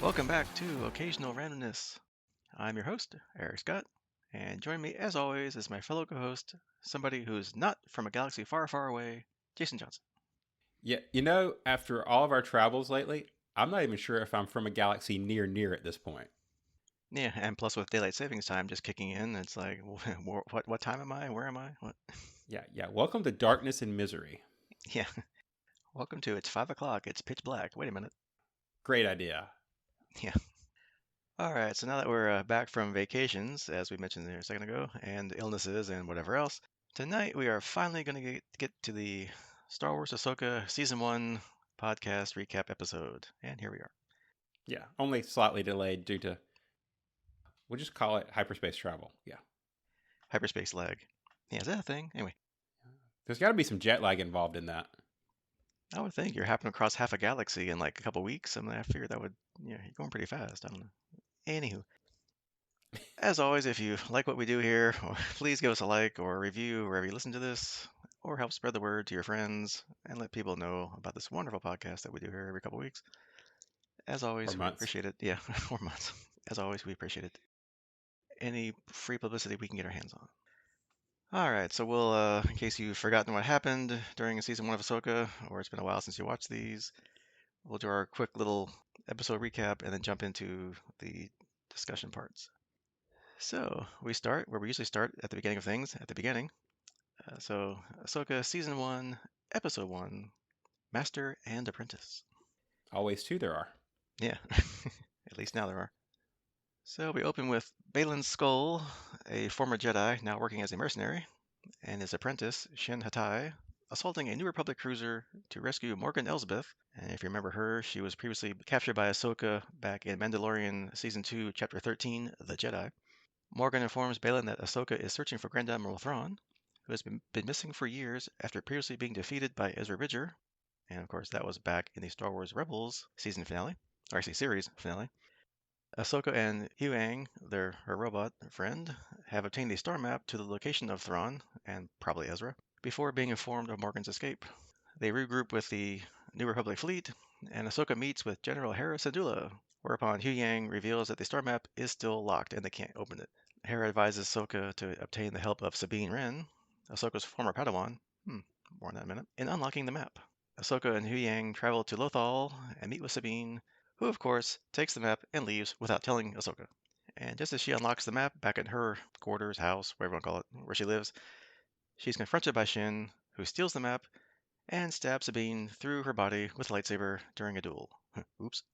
Welcome back to Occasional Randomness. I'm your host, Eric Scott, and join me as always is my fellow co-host, somebody who's not from a galaxy far, far away, Jason Johnson. Yeah, after all of our travels lately, I'm not even sure if I'm from a galaxy near at this point. Yeah, and plus with daylight savings time just kicking in, it's like, what time am I? Where am I? What? Yeah. Welcome to darkness and misery. Yeah, welcome to it's 5 o'clock. It's pitch black. Wait a minute. Great idea. Yeah. All right. So now that we're back from vacations, as we mentioned there a second ago, and illnesses and whatever else, tonight we are finally going to get to the Star Wars Ahsoka Season 1 podcast recap episode. And here we are. Yeah, only slightly delayed due to, we'll just call it hyperspace travel. Yeah. Hyperspace lag. Yeah, is that a thing? Anyway, There's got to be some jet lag involved in that. I would think you're hopping across half a galaxy in like a couple weeks. I mean, I figured that would, you're going pretty fast. I don't know. Anywho, as always, if you like what we do here, please give us a like or a review wherever you listen to this, or help spread the word to your friends and let people know about this wonderful podcast that we do here every couple weeks. As Or always, we months. appreciate it. Yeah, or months. As always, we appreciate it. Any free publicity we can get our hands on. All right, so we'll, in case you've forgotten what happened during season 1 of Ahsoka, or it's been a while since you watched these, we'll do our quick little episode recap and then jump into the discussion parts. So we start where we usually start at the beginning of things, at the beginning. So Ahsoka Season 1, Episode 1, Master and Apprentice. Always two there are. Yeah, at least now there are. So we open with Balin's Skull, a former Jedi now working as a mercenary, and his apprentice, Shin Hatai, assaulting a New Republic cruiser to rescue Morgan Elsbeth. And if you remember her, she was previously captured by Ahsoka back in Mandalorian Season 2, Chapter 13, The Jedi. Morgan informs Balin that Ahsoka is searching for Grand Admiral Thrawn, who has been missing for years after previously being defeated by Ezra Bridger. And of course, that was back in the Star Wars Rebels season finale, or actually series finale. Ahsoka and Huyang, her robot friend, have obtained a star map to the location of Thrawn, and probably Ezra, before being informed of Morgan's escape. They regroup with the New Republic fleet, and Ahsoka meets with General Hera Syndulla, whereupon Huyang reveals that the star map is still locked and they can't open it. Hera advises Ahsoka to obtain the help of Sabine Wren, Ahsoka's former Padawan, more on that in a minute, in unlocking the map. Ahsoka and Huyang travel to Lothal and meet with Sabine, who of course takes the map and leaves without telling Ahsoka. And just as she unlocks the map back at her quarters, house, whatever you want to call it, where she lives, she's confronted by Shin, who steals the map and stabs Sabine through her body with a lightsaber during a duel. Oops.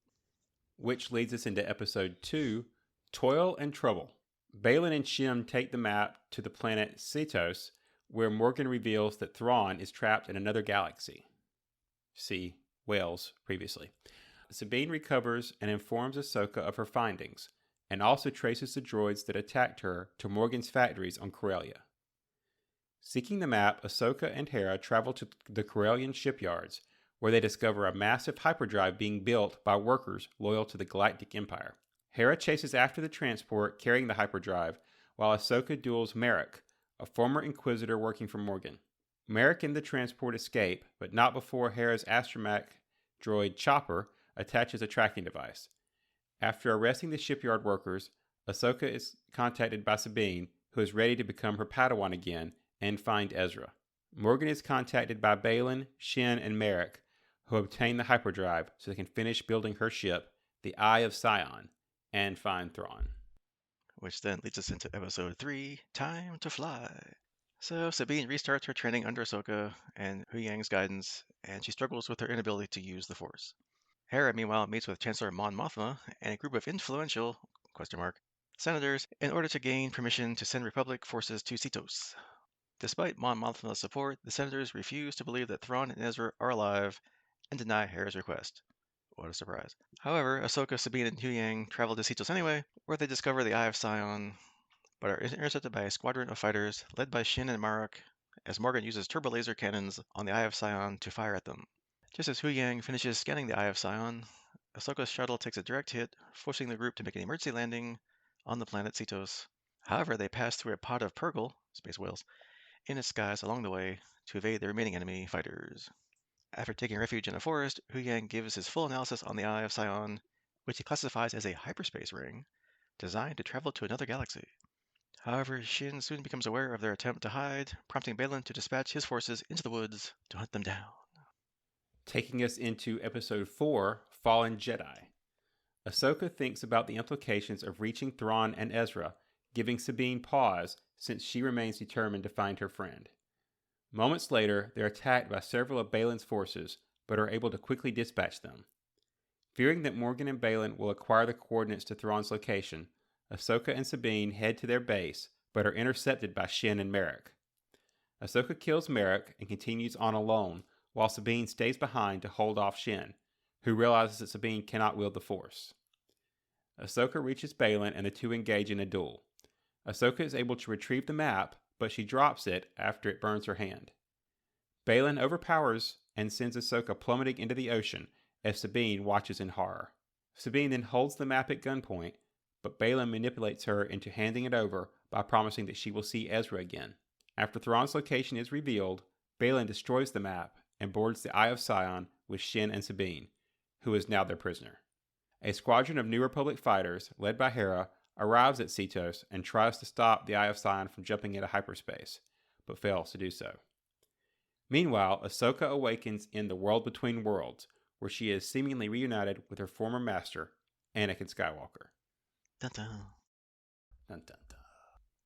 Which leads us into episode 2, Toil and Trouble. Balin and Shem take the map to the planet Cetos, where Morgan reveals that Thrawn is trapped in another galaxy. See Wales previously. Sabine recovers and informs Ahsoka of her findings, and also traces the droids that attacked her to Morgan's factories on Corellia. Seeking the map, Ahsoka and Hera travel to the Corellian shipyards, where they discover a massive hyperdrive being built by workers loyal to the Galactic Empire. Hera chases after the transport carrying the hyperdrive, while Ahsoka duels Merrick, a former Inquisitor working for Morgan. Merrick and the transport escape, but not before Hera's astromech droid Chopper attaches a tracking device. After arresting the shipyard workers, Ahsoka is contacted by Sabine, who is ready to become her Padawan again and find Ezra. Morgan is contacted by Balin, Shin, and Merrick, who obtain the hyperdrive so they can finish building her ship, the Eye of Sion, and find Thrawn. Which then leads us into episode 3, Time to Fly. So Sabine restarts her training under Ahsoka and Huyang's guidance, and she struggles with her inability to use the Force. Hera, meanwhile, meets with Chancellor Mon Mothma and a group of influential senators in order to gain permission to send Republic forces to Cetos. Despite Mon Mothma's support, the senators refuse to believe that Thrawn and Ezra are alive and deny Hera's request. What a surprise. However, Ahsoka, Sabine, and Huyang travel to Cetos anyway, where they discover the Eye of Sion, but are intercepted by a squadron of fighters led by Shin and Marok, as Morgan uses turbolaser cannons on the Eye of Sion to fire at them. Just as Huyang finishes scanning the Eye of Sion, Ahsoka's shuttle takes a direct hit, forcing the group to make an emergency landing on the planet Cetos. However, they pass through a pod of Purrgil, space whales, in its skies along the way to evade the remaining enemy fighters. After taking refuge in a forest, Huyang gives his full analysis on the Eye of Sion, which he classifies as a hyperspace ring designed to travel to another galaxy. However, Shin soon becomes aware of their attempt to hide, prompting Balin to dispatch his forces into the woods to hunt them down. Taking us into episode 4, Fallen Jedi. Ahsoka thinks about the implications of reaching Thrawn and Ezra, giving Sabine pause since she remains determined to find her friend. Moments later, they're attacked by several of Balin's forces, but are able to quickly dispatch them. Fearing that Morgan and Balin will acquire the coordinates to Thrawn's location, Ahsoka and Sabine head to their base, but are intercepted by Shin and Merrick. Ahsoka kills Merrick and continues on alone, while Sabine stays behind to hold off Shin, who realizes that Sabine cannot wield the Force. Ahsoka reaches Balin and the two engage in a duel. Ahsoka is able to retrieve the map, but she drops it after it burns her hand. Balin overpowers and sends Ahsoka plummeting into the ocean as Sabine watches in horror. Sabine then holds the map at gunpoint, but Balin manipulates her into handing it over by promising that she will see Ezra again. After Thrawn's location is revealed, Balin destroys the map and boards the Eye of Sion with Shin and Sabine, who is now their prisoner. A squadron of New Republic fighters, led by Hera, arrives at Cetos and tries to stop the Eye of Sion from jumping into hyperspace, but fails to do so. Meanwhile, Ahsoka awakens in the World Between Worlds, where she is seemingly reunited with her former master, Anakin Skywalker. Dun dun. Dun, dun, dun.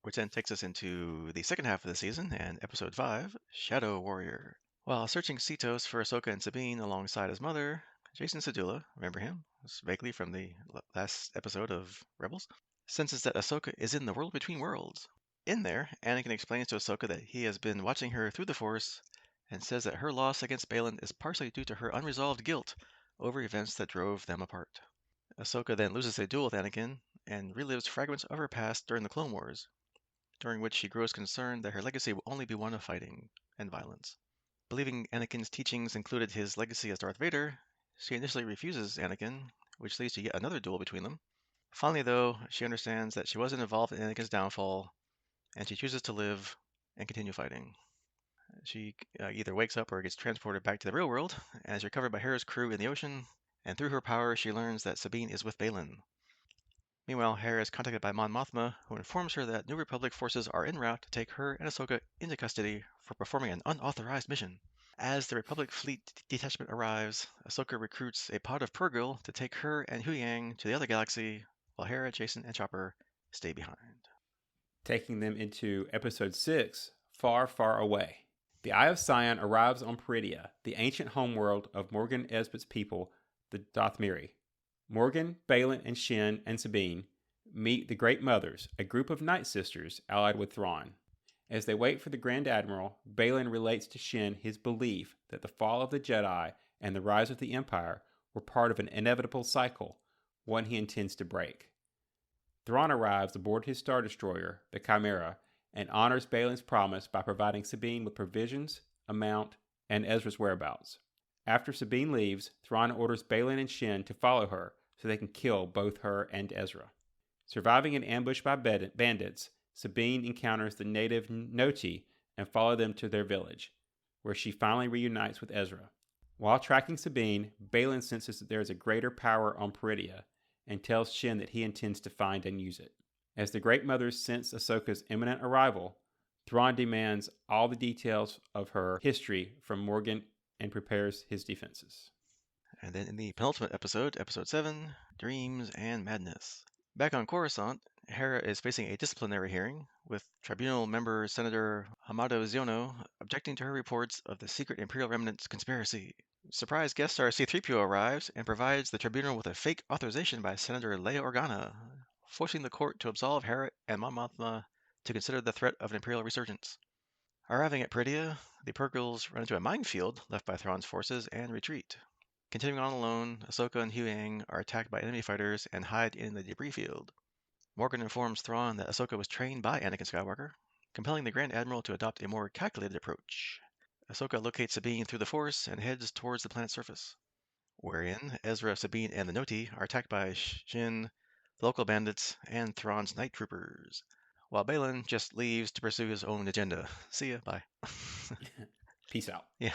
Which then takes us into the second half of the season and episode 5, Shadow Warrior. While searching Cetos for Ahsoka and Sabine alongside his mother, Jason Sedula, remember him? It's vaguely from the last episode of Rebels, senses that Ahsoka is in the World Between Worlds. In there, Anakin explains to Ahsoka that he has been watching her through the Force and says that her loss against Balin is partially due to her unresolved guilt over events that drove them apart. Ahsoka then loses a duel with Anakin and relives fragments of her past during the Clone Wars, during which she grows concerned that her legacy will only be one of fighting and violence. Believing Anakin's teachings included his legacy as Darth Vader, she initially refuses Anakin, which leads to yet another duel between them. Finally, though, she understands that she wasn't involved in Anakin's downfall, and she chooses to live and continue fighting. She either wakes up or gets transported back to the real world and is recovered by Hera's crew in the ocean, and through her power she learns that Sabine is with Balin. Meanwhile, Hera is contacted by Mon Mothma, who informs her that New Republic forces are en route to take her and Ahsoka into custody for performing an unauthorized mission. As the Republic fleet detachment arrives, Ahsoka recruits a pod of Purrgil to take her and Huyang to the other galaxy, while Hera, Jason, and Chopper stay behind. Taking them into episode 6, Far, Far Away. The Eye of Sion arrives on Peridia, the ancient homeworld of Morgan Esbit's people, the Dathmiri. Morgan, Balin, and Shin and Sabine meet the Great Mothers, a group of Night Sisters allied with Thrawn. As they wait for the Grand Admiral, Balin relates to Shin his belief that the fall of the Jedi and the rise of the Empire were part of an inevitable cycle, one he intends to break. Thrawn arrives aboard his Star Destroyer, the Chimera, and honors Balin's promise by providing Sabine with provisions, a mount, and Ezra's whereabouts. After Sabine leaves, Thrawn orders Balin and Shin to follow her so they can kill both her and Ezra. Surviving an ambush by bandits, Sabine encounters the native Noti and follows them to their village, where she finally reunites with Ezra. While tracking Sabine, Balin senses that there is a greater power on Peridia and tells Shin that he intends to find and use it. As the Great Mothers sense Ahsoka's imminent arrival, Thrawn demands all the details of her history from Morgan and prepares his defenses. And then in the penultimate episode, episode 7, Dreams and Madness. Back on Coruscant, Hera is facing a disciplinary hearing, with tribunal member Senator Hamado Ziono objecting to her reports of the secret Imperial Remnants conspiracy. Surprise guest star C-3PO arrives and provides the tribunal with a fake authorization by Senator Leia Organa, forcing the court to absolve Hera and Mon Mothma to consider the threat of an Imperial resurgence. Arriving at Peridia, the Purrgils run into a minefield left by Thrawn's forces and retreat. Continuing on alone, Ahsoka and Huyang are attacked by enemy fighters and hide in the debris field. Morgan informs Thrawn that Ahsoka was trained by Anakin Skywalker, compelling the Grand Admiral to adopt a more calculated approach. Ahsoka locates Sabine through the Force and heads towards the planet's surface, wherein Ezra, Sabine, and the Noti are attacked by Shin, the local bandits, and Thrawn's night troopers, while Balin just leaves to pursue his own agenda. See ya, bye. Peace out. Yeah.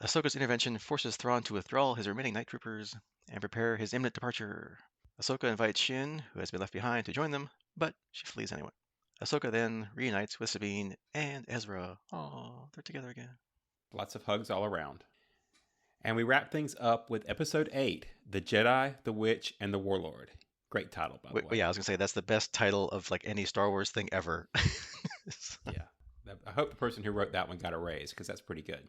Ahsoka's intervention forces Thrawn to withdraw his remaining night troopers and prepare his imminent departure. Ahsoka invites Shin, who has been left behind, to join them, but she flees anyway. Ahsoka then reunites with Sabine and Ezra. Oh, they're together again. Lots of hugs all around. And we wrap things up with episode 8, The Jedi, the Witch, and the Warlord. Great title, by the Wait, way. yeah, I was gonna say that's the best title of like any Star Wars thing ever. Yeah. I hope the person who wrote that one got a raise, because that's pretty good.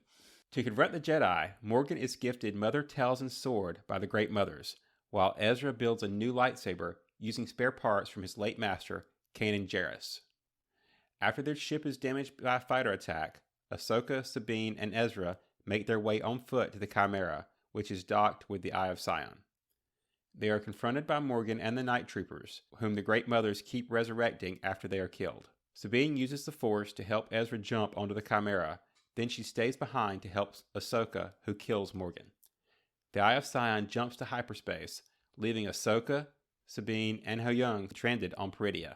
To confront the Jedi, Morgan is gifted Mother Talzin's sword by the Great Mothers, while Ezra builds a new lightsaber using spare parts from his late master, Kanan Jarrus. After their ship is damaged by a fighter attack, Ahsoka, Sabine, and Ezra make their way on foot to the Chimera, which is docked with the Eye of Sion. They are confronted by Morgan and the Night Troopers, whom the Great Mothers keep resurrecting after they are killed. Sabine uses the Force to help Ezra jump onto the Chimera, then she stays behind to help Ahsoka, who kills Morgan. The Eye of Sion jumps to hyperspace, leaving Ahsoka, Sabine, and Huyang stranded on Peridea.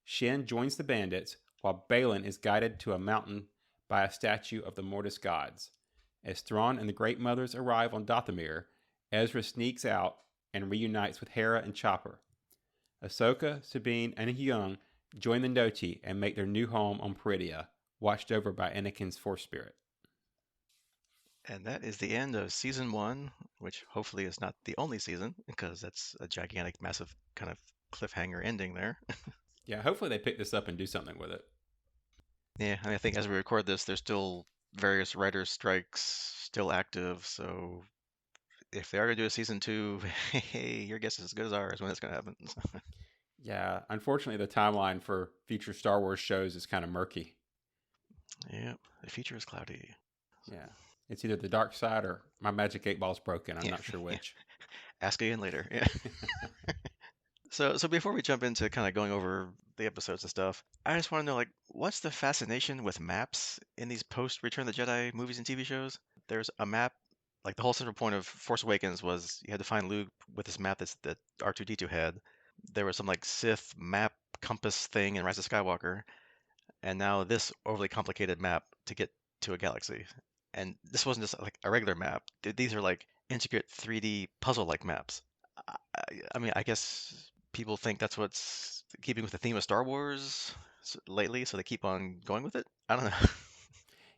Shin joins the bandits, while Baylan is guided to a mountain by a statue of the Mortis gods. As Thrawn and the Great Mothers arrive on Dathomir, Ezra sneaks out and reunites with Hera and Chopper. Ahsoka, Sabine, and Huyang join the Noti and make their new home on Peridea, watched over by Anakin's Force Spirit. And that is the end of season 1, which hopefully is not the only season, because that's a gigantic, massive kind of cliffhanger ending there. Yeah, hopefully they pick this up and do something with it. Yeah, I mean, I think as we record this, there's still various writers' strikes still active, so if they are going to do a season 2, hey, your guess is as good as ours when it's going to happen. Yeah, unfortunately, the timeline for future Star Wars shows is kind of murky. Yep, the future is cloudy. Yeah, it's either the dark side or my magic 8 ball's broken. I'm Yeah, not sure yeah. which. Ask again later. Yeah. So before we jump into kind of going over the episodes and stuff, I just want to know, like, what's the fascination with maps in these post Return of the Jedi movies and TV shows? There's a map, like the whole central point of Force Awakens was you had to find Luke with this map that R2D2 had. There was some like Sith map compass thing in Rise of Skywalker, and now this overly complicated map to get to a galaxy. And this wasn't just like a regular map. These are like intricate 3D puzzle-like maps. I mean, I guess people think that's what's keeping with the theme of Star Wars lately, so they keep on going with it. I don't know.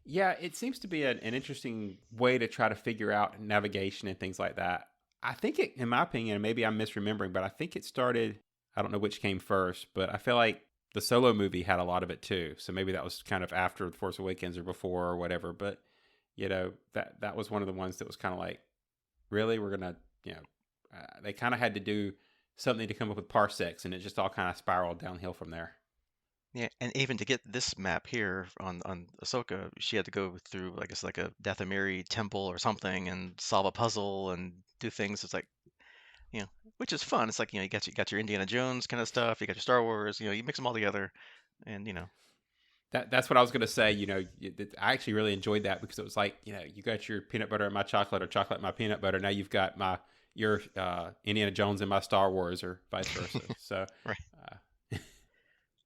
Yeah, it seems to be an interesting way to try to figure out navigation and things like that. I think it, in my opinion, and maybe I'm misremembering, but I think it started, I don't know which came first, but I feel like the Solo movie had a lot of it too. So maybe that was kind of after The Force Awakens or before or whatever. But, that was one of the ones that was kind of like, really? We're going to, they kind of had to do something to come up with parsecs, and it just all kind of spiraled downhill from there. Yeah, and even to get this map here on Ahsoka, she had to go through, I guess, like a Dathomiri temple or something and solve a puzzle and do things. It's like, which is fun. It's like, you got your Indiana Jones kind of stuff, you got your Star Wars, you mix them all together, and That's what I was gonna say. I actually really enjoyed that because it was like, you got your peanut butter and my chocolate, or chocolate and my peanut butter. Now you've got your Indiana Jones and my Star Wars, or vice versa. So, right. uh,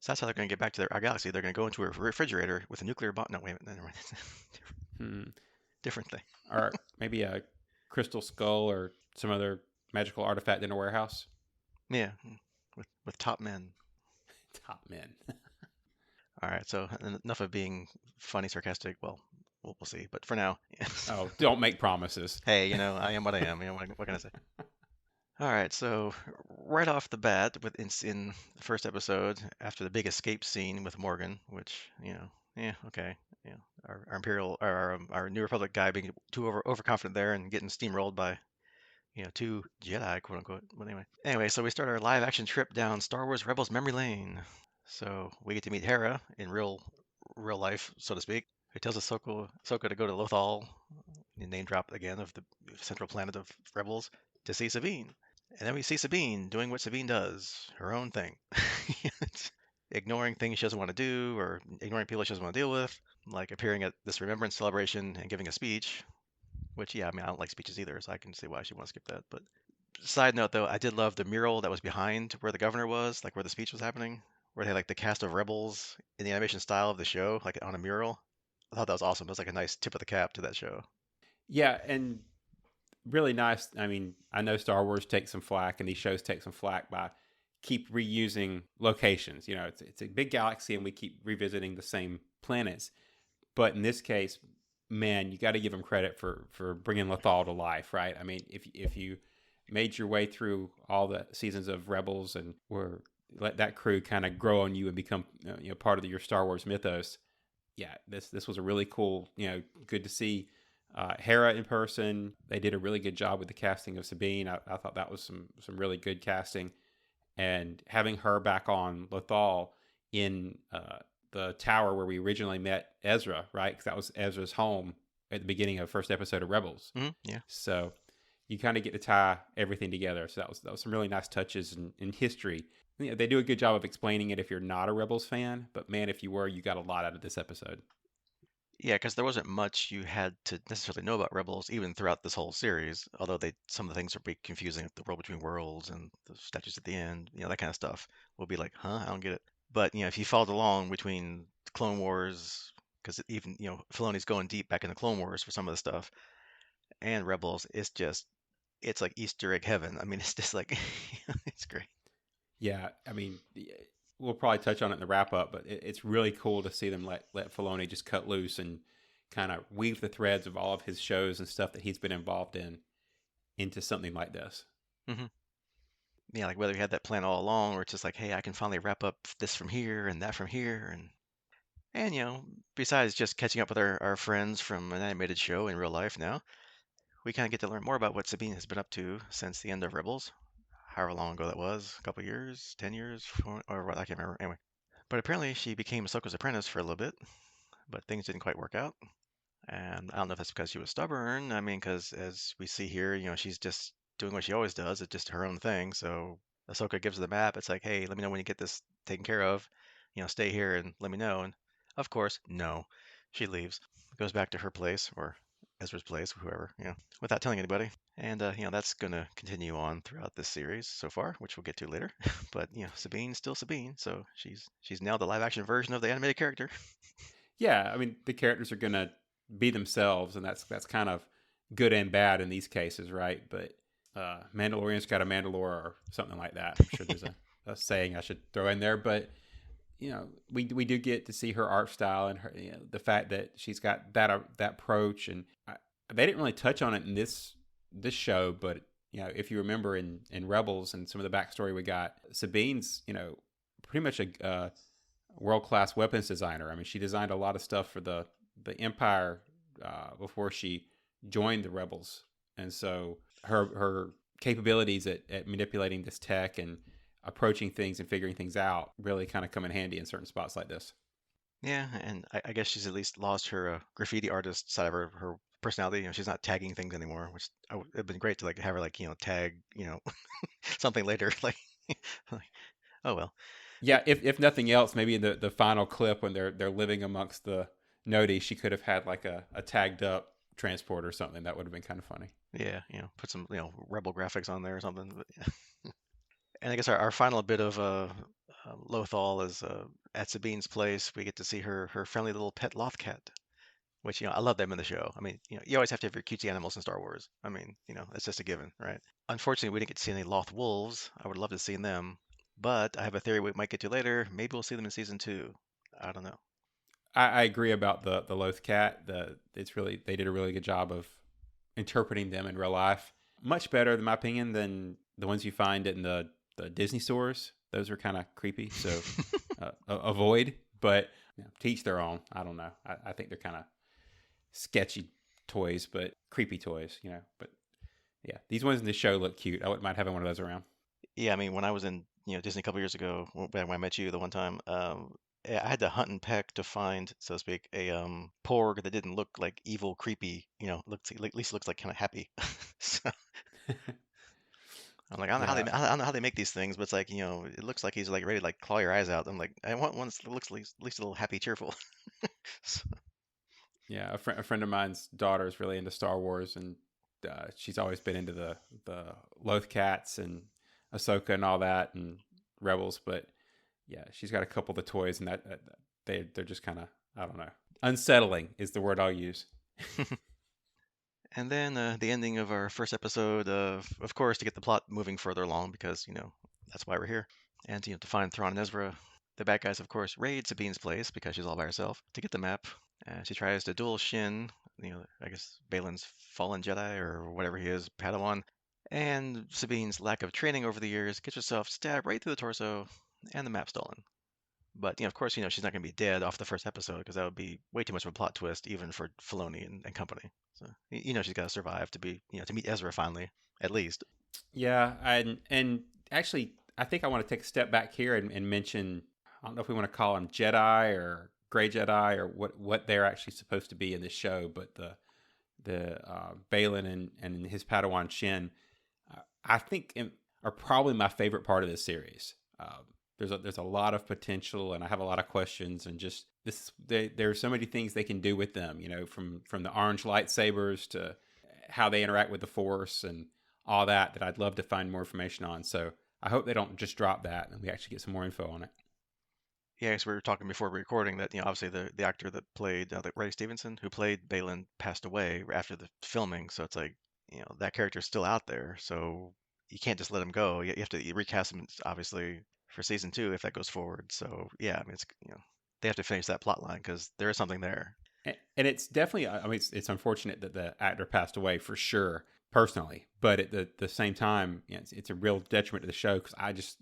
So that's how they're going to get back to our galaxy. They're going to go into a refrigerator with a nuclear bomb. No, wait a minute. Never mind. hmm, Different thing. or maybe a crystal skull or some other magical artifact in a warehouse. Yeah, with top men. Top men. All right. So enough of being funny, sarcastic. Well, we'll see. But for now, Oh, don't make promises. hey, I am what I am. What can I say? All right. So right off the bat, in the first episode, after the big escape scene with Morgan, which yeah, okay, our Imperial, our New Republic guy being too overconfident there and getting steamrolled by two Jedi, quote unquote. But anyway, so we start our live action trip down Star Wars Rebels memory lane. So we get to meet Hera in real life, so to speak, who tells Ahsoka to go to Lothal, name drop again of the central planet of Rebels, to see Sabine. And then we see Sabine doing what Sabine does, her own thing. Ignoring things she doesn't want to do or ignoring people she doesn't want to deal with, like appearing at this remembrance celebration and giving a speech, which, yeah, I mean, I don't like speeches either, so I can see why she wants to skip that. But side note, though, I did love the mural that was behind where the governor was, like where the speech was happening, where they had like the cast of rebels in the animation style of the show, like on a mural. I thought that was awesome. It was like a nice tip of the cap to that show. Yeah, and really nice. I mean, I know Star Wars takes some flack, and these shows take some flack by keep reusing locations. You know, it's a big galaxy, and we keep revisiting the same planets. But in this case, man, you got to give them credit for bringing Lothal to life, right? I mean, if you made your way through all the seasons of Rebels and were let that crew kind of grow on you and become part of your Star Wars mythos, yeah, this was a really cool, good to see Hera in person. They did a really good job with the casting of Sabine. I thought that was some really good casting, and having her back on Lothal in the tower where we originally met Ezra, right? Because that was Ezra's home at the beginning of the first episode of Rebels. Yeah. So you kind of get to tie everything together. So that was some really nice touches in history. They do a good job of explaining it if you're not a Rebels fan, but man, if you were, you got a lot out of this episode. Yeah, because there wasn't much you had to necessarily know about Rebels, even throughout this whole series. Although some of the things are big confusing, like the world between worlds and the statues at the end, that kind of stuff. Will be like, huh, I don't get it. But if you followed along between the Clone Wars, because even Filoni's going deep back in the Clone Wars for some of the stuff, and Rebels, it's like Easter egg heaven. I mean, it's just like it's great. Yeah, I mean, we'll probably touch on it in the wrap up, but it's really cool to see them let Filoni just cut loose and kind of weave the threads of all of his shows and stuff that he's been involved in into something like this. hmm Yeah, like whether he had that plan all along, or it's just like, hey, I can finally wrap up this from here and that from here, and besides just catching up with our friends from an animated show in real life now, we kind of get to learn more about what Sabine has been up to since the end of Rebels, however long ago that was, a couple years, 10 years, or what, I can't remember. Anyway, but apparently she became Ahsoka's apprentice for a little bit, but things didn't quite work out. And I don't know if that's because she was stubborn. I mean, because as we see here, she's just doing what she always does. It's just her own thing. So Ahsoka gives her the map. It's like, hey, let me know when you get this taken care of. Stay here and let me know. And of course, no. She leaves, goes back to her place or Ezra's place, whoever, without telling anybody. And that's gonna continue on throughout this series so far, which we'll get to later. But Sabine's still Sabine, so she's now the live action version of the animated character. Yeah, I mean, the characters are gonna be themselves, and that's kind of good and bad in these cases, right? But Mandalorian's got a Mandalore or something like that. I'm sure there's a saying I should throw in there, but we do get to see her art style and her the fact that she's got that approach, and they didn't really touch on it in this show, but if you remember in Rebels and some of the backstory we got, Sabine's pretty much a world class weapons designer. I mean, she designed a lot of stuff for the Empire before she joined the Rebels, and so her capabilities at manipulating this tech and approaching things and figuring things out really kind of come in handy in certain spots like this. Yeah, and I guess she's at least lost her graffiti artist side of her personality. She's not tagging things anymore, which it'd been great to like have her like tag something later. Like, oh well. Yeah, if nothing else, maybe in the final clip when they're living amongst the Nodi, she could have had like a tagged up transport or something. That would have been kind of funny. Yeah, put some rebel graphics on there or something. But, yeah. And I guess our final bit of Lothal is at Sabine's place. We get to see her friendly little pet loth cat, which I love them in the show. I mean, you always have to have your cutesy animals in Star Wars. I mean, it's just a given, right? Unfortunately, we didn't get to see any Loth wolves. I would love to see them, but I have a theory we might get to later. Maybe we'll see them in season two. I don't know. I agree about the Loth cat. It's really they did a really good job of interpreting them in real life. Much better, in my opinion, than the ones you find in the Disney stores. Those are kind of creepy, so avoid. But teach their own. I don't know. I think they're kind of sketchy toys, but creepy toys. But yeah, these ones in the show look cute. I wouldn't mind having one of those around. Yeah, I mean, when I was in Disney a couple years ago, when I met you the one time, I had to hunt and peck to find, so to speak, a porg that didn't look like evil, creepy. Looks at least looks like kind of happy. So I'm like, I don't know how Yeah, I don't know how they make these things, but it's like, it looks like he's like ready to like claw your eyes out. I'm like, I want one that looks at least a little happy, cheerful. So, yeah. A friend of mine's daughter is really into Star Wars, and she's always been into the Loth cats and Ahsoka and all that, and Rebels. But yeah, she's got a couple of the toys, and that they're just kind of I don't know. Unsettling is the word I'll use. And then the ending of our first episode, of course, to get the plot moving further along, because that's why we're here, and to find Thrawn and Ezra. The bad guys, of course, raid Sabine's place because she's all by herself to get the map. She tries to duel Shin, I guess Balin's fallen Jedi or whatever he is, Padawan. And Sabine's lack of training over the years gets herself stabbed right through the torso and the map stolen. But of course, she's not going to be dead off the first episode because that would be way too much of a plot twist, even for Filoni and company. So she's got to survive to be, to meet Ezra finally, at least. Yeah, and actually, I think I want to take a step back here and mention. I don't know if we want to call them Jedi or Gray Jedi or what they're actually supposed to be in this show, but the Balin and his Padawan Shin, I think are probably my favorite part of this series. There's a lot of potential, and I have a lot of questions, and just there are so many things they can do with them. From the orange lightsabers to how they interact with the Force and all that I'd love to find more information on. So I hope they don't just drop that and we actually get some more info on it. Yeah, so we were talking before recording that obviously the actor that played Ray Stevenson, who played Balin, passed away after the filming. So it's like that character's still out there. So you can't just let him go. You have to recast him, obviously, for season two if that goes forward. So yeah, I mean it's they have to finish that plot line because there is something there. And it's definitely, I mean, it's unfortunate that the actor passed away for sure, personally, but at the same time, it's a real detriment to the show because I just,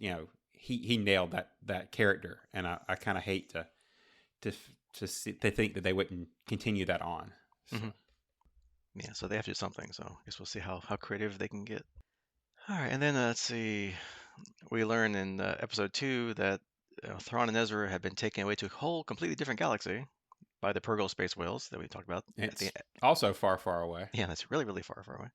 he nailed that character, and I kind of hate to to think that they wouldn't continue that on. So. Hmm. Yeah, so they have to do something. So I guess we'll see how creative they can get. All right, and then let's see. We learn in episode two that Thrawn and Ezra have been taken away to a whole completely different galaxy by the Purgle space whales that we talked about at the It's also far, far away. yeah, that's really really far away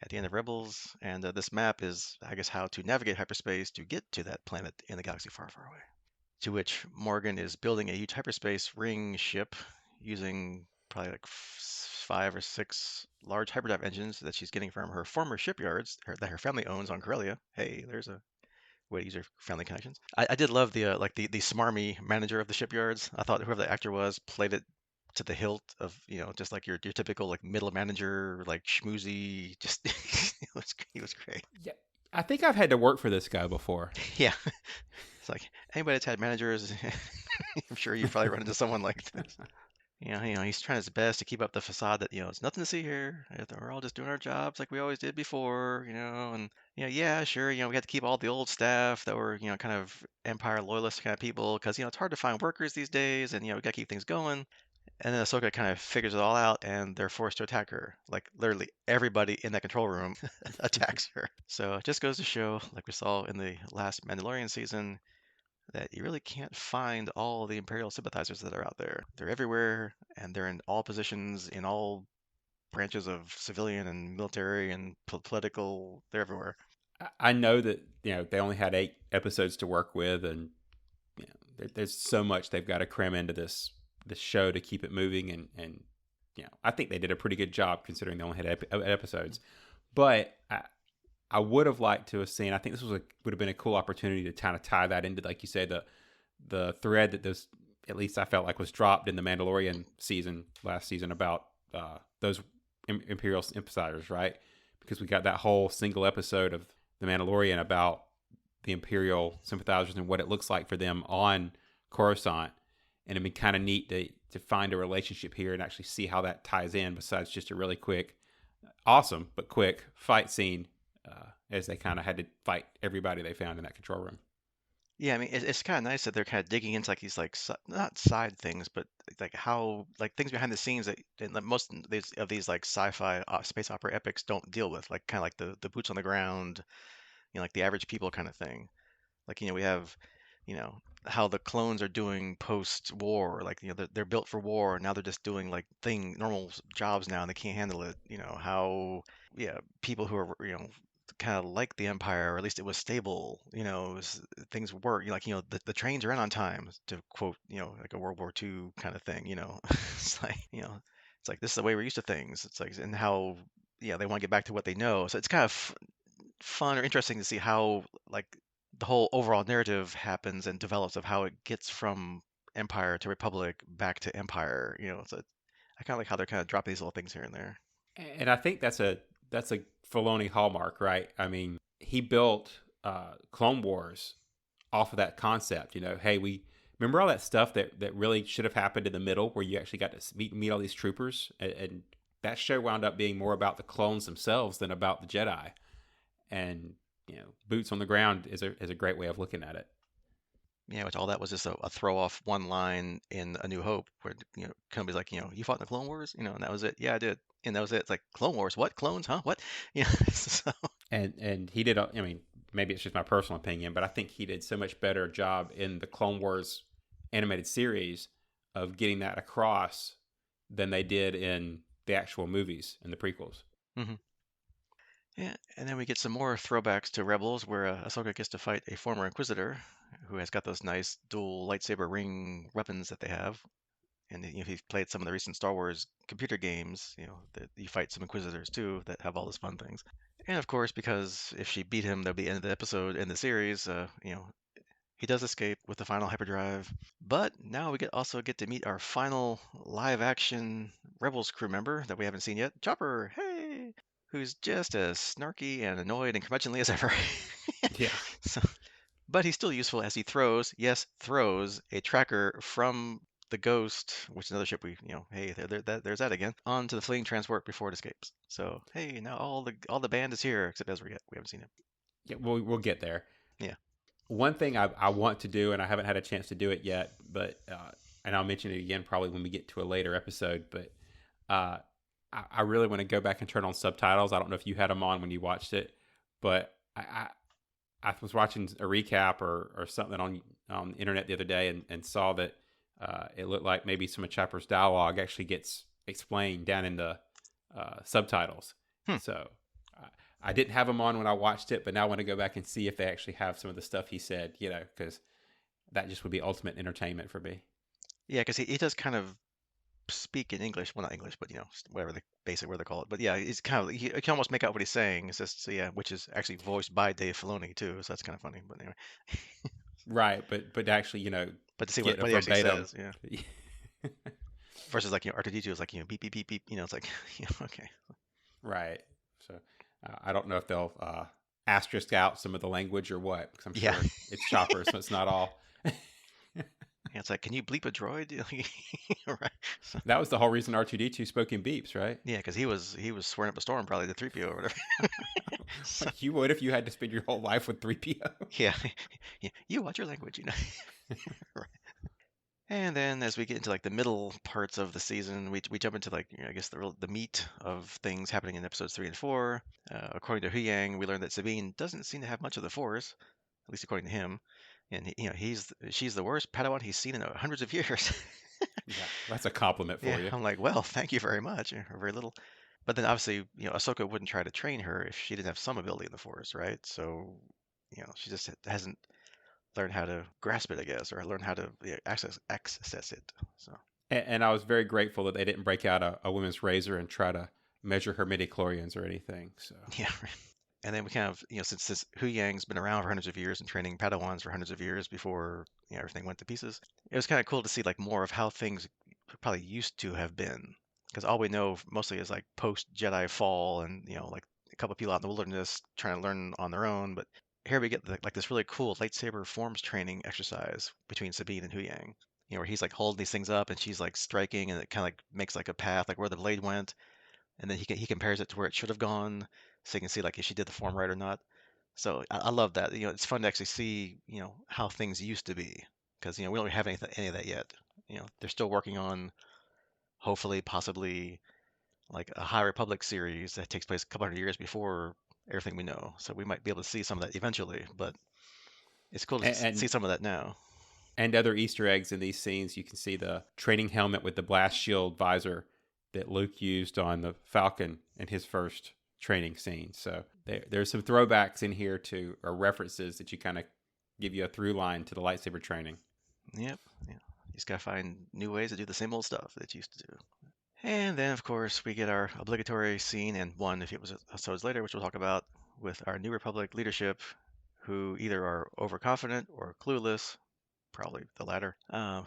at the end of Rebels, and this map is I guess how to navigate hyperspace to get to that planet in the galaxy far far away. To which Morgan is building a huge hyperspace ring ship using probably like five or six large hyperdrive engines that she's getting from her former shipyards that her family owns on Corellia. Hey, there's a way to use your family connections. I did love the smarmy manager of the shipyards. I thought whoever the actor was played it to the hilt of just like your typical like middle manager like schmoozy. Just he was great. Yeah, I think I've had to work for this guy before. Yeah, it's like anybody that's had managers, I'm sure you've probably run into someone like this. He's trying his best to keep up the facade that, it's nothing to see here. We're all just doing our jobs like we always did before, and yeah, sure, we had to keep all the old staff that were, kind of Empire loyalist kind of people because, it's hard to find workers these days and, we got to keep things going. And then Ahsoka kind of figures it all out and they're forced to attack her. Like literally everybody in that control room attacks her. So it just goes to show, like we saw in the last Mandalorian season, that you really can't find all the Imperial sympathizers that are out there. They're everywhere, and they're in all positions, in all branches of civilian and military and political. They're everywhere. I know that they only had 8 episodes to work with, and there's so much they've got to cram into this show to keep it moving, and I think they did a pretty good job considering they only had episodes. But I would have liked to have seen. I think this would have been a cool opportunity to kind of tie that into, like you said, the thread that this at least I felt like was dropped in the Mandalorian last season about those Imperial sympathizers, right? Because we got that whole single episode of the Mandalorian about the Imperial sympathizers and what it looks like for them on Coruscant, and it'd be kind of neat to find a relationship here and actually see how that ties in. Besides just a really quick, awesome but quick fight scene as they kind of had to fight everybody they found in that control room. Yeah, I mean, it's kind of nice that they're kind of digging into like these like not side things, but like how like things behind the scenes that most of these like sci-fi space opera epics don't deal with, like kind of like the boots on the ground, like the average people kind of thing. Like, we have, you know, how the clones are doing post-war. Like, they're built for war. Now they're just doing like normal jobs now and they can't handle it. How, yeah, people who are, kind of like the Empire, or at least it was stable, things work. Like, the trains ran on time, to quote, like a World War II kind of thing, It's like, it's like this is the way we're used to things. It's like, and how, yeah, they want to get back to what they know. So it's kind of fun or interesting to see how like the whole overall narrative happens and develops of how it gets from Empire to Republic back to Empire. So I kind of like how they're kind of dropping these little things here and there. And I think that's a Filoni hallmark, right? I mean, he built Clone Wars off of that concept. You know, hey, we remember all that stuff that really should have happened in the middle, where you actually got to meet all these troopers, and that show wound up being more about the clones themselves than about the Jedi. And you know, boots on the ground is a great way of looking at it. Yeah, which all that was just a throw off one line in A New Hope, where Kenobi's like, you fought in the Clone Wars, and that was it. Yeah, I did, and that was it. It's like Clone Wars, what clones, huh? What? Yeah. So And he did. I mean, maybe it's just my personal opinion, but I think he did so much better job in the Clone Wars animated series of getting that across than they did in the actual movies and the prequels. hmm yeah, and then we get some more throwbacks to Rebels, where Ahsoka gets to fight a former Inquisitor who has got those nice dual lightsaber ring weapons that they have. And if you've played some of the recent Star Wars computer games, that you fight some Inquisitors too that have all those fun things. And of course, because if she beat him, that'll be the end of the episode in the series. He does escape with the final hyperdrive. But now we also get to meet our final live action Rebels crew member that we haven't seen yet, Chopper. Hey, who's just as snarky and annoyed and curmudgeonly as ever. Yeah. So, but he's still useful as he throws, yes, throws a tracker from the Ghost, which is another ship hey, there's that again, onto the fleeing transport before it escapes. So, hey, now all the band is here except Ezra yet. We haven't seen him. Yeah, we'll get there. Yeah. One thing I want to do, and I haven't had a chance to do it yet, but and I'll mention it again probably when we get to a later episode. But uh, I really want to go back and turn on subtitles. I don't know if you had them on when you watched it, but I was watching a recap or something on the internet the other day and saw that it looked like maybe some of Chopper's dialogue actually gets explained down in the subtitles. Hmm. So I didn't have them on when I watched it, but now I want to go back and see if they actually have some of the stuff he said, because that just would be ultimate entertainment for me. Yeah, because he does kind of speak in English. Well, not English, but whatever the basic word they call it. But yeah, it's kind of you can almost make out what he's saying. It's just so, yeah, which is actually voiced by Dave Filoni too. So that's kind of funny. But anyway, Right, but actually, but to see get a what he actually verbatim. says, yeah, versus like R2D2 is like beep beep beep beep. It's like okay, Right. So I don't know if they'll asterisk out some of the language or what, because I'm yeah. sure it's Chopper, so it's not all. Yeah, it's like, can you bleep a droid? Right. So, That was the whole reason R2D2 spoke in beeps, right? yeah, because he was swearing up a storm, probably the 3PO or whatever. So, You would if you had to spend your whole life with 3PO. yeah, yeah, you watch your language. Right. And then as we get into like the middle parts of the season, we jump into like I guess the meat of things happening in episodes 3 and 4. According to Hu Yang, we learned that Sabine doesn't seem to have much of the Force, at least according to him. And she's the worst Padawan he's seen in hundreds of years. Yeah, that's a compliment Yeah, for you. I'm like, well, thank you very much, or very little. But then obviously, Ahsoka wouldn't try to train her if she didn't have some ability in the Force, right? So, she just hasn't learned how to grasp it, I guess, or learn how to access it. So, And I was very grateful that they didn't break out a women's razor and try to measure her midichlorians or anything. So, yeah. And then we kind of, since this Hu Yang's been around for hundreds of years and training Padawans for hundreds of years before everything went to pieces, it was kind of cool to see like more of how things probably used to have been. Because all we know mostly is like post Jedi fall and like a couple of people out in the wilderness trying to learn on their own. But here we get like this really cool lightsaber forms training exercise between Sabine and Hu Yang. Where he's like holding these things up and she's like striking and it kind of like makes like a path like where the blade went and then he compares it to where it should have gone, so you can see like if she did the form right or not. So I love that. It's fun to actually see how things used to be because we don't have any of that yet. They're still working on hopefully possibly like a High Republic series that takes place a couple hundred years before everything we know. So we might be able to see some of that eventually, but it's cool to see and some of that now. and other Easter eggs in these scenes. You can see the training helmet with the blast shield visor that Luke used on the Falcon in his first training scene. So there's some throwbacks in here to or references that you kind of give you a through line to the lightsaber training. Yep. Yeah. You just gotta find new ways to do the same old stuff that you used to do. And then, of course, we get our obligatory scene, and one if it was episodes later, which we'll talk about, with our New Republic leadership, who either are overconfident or clueless, probably the latter,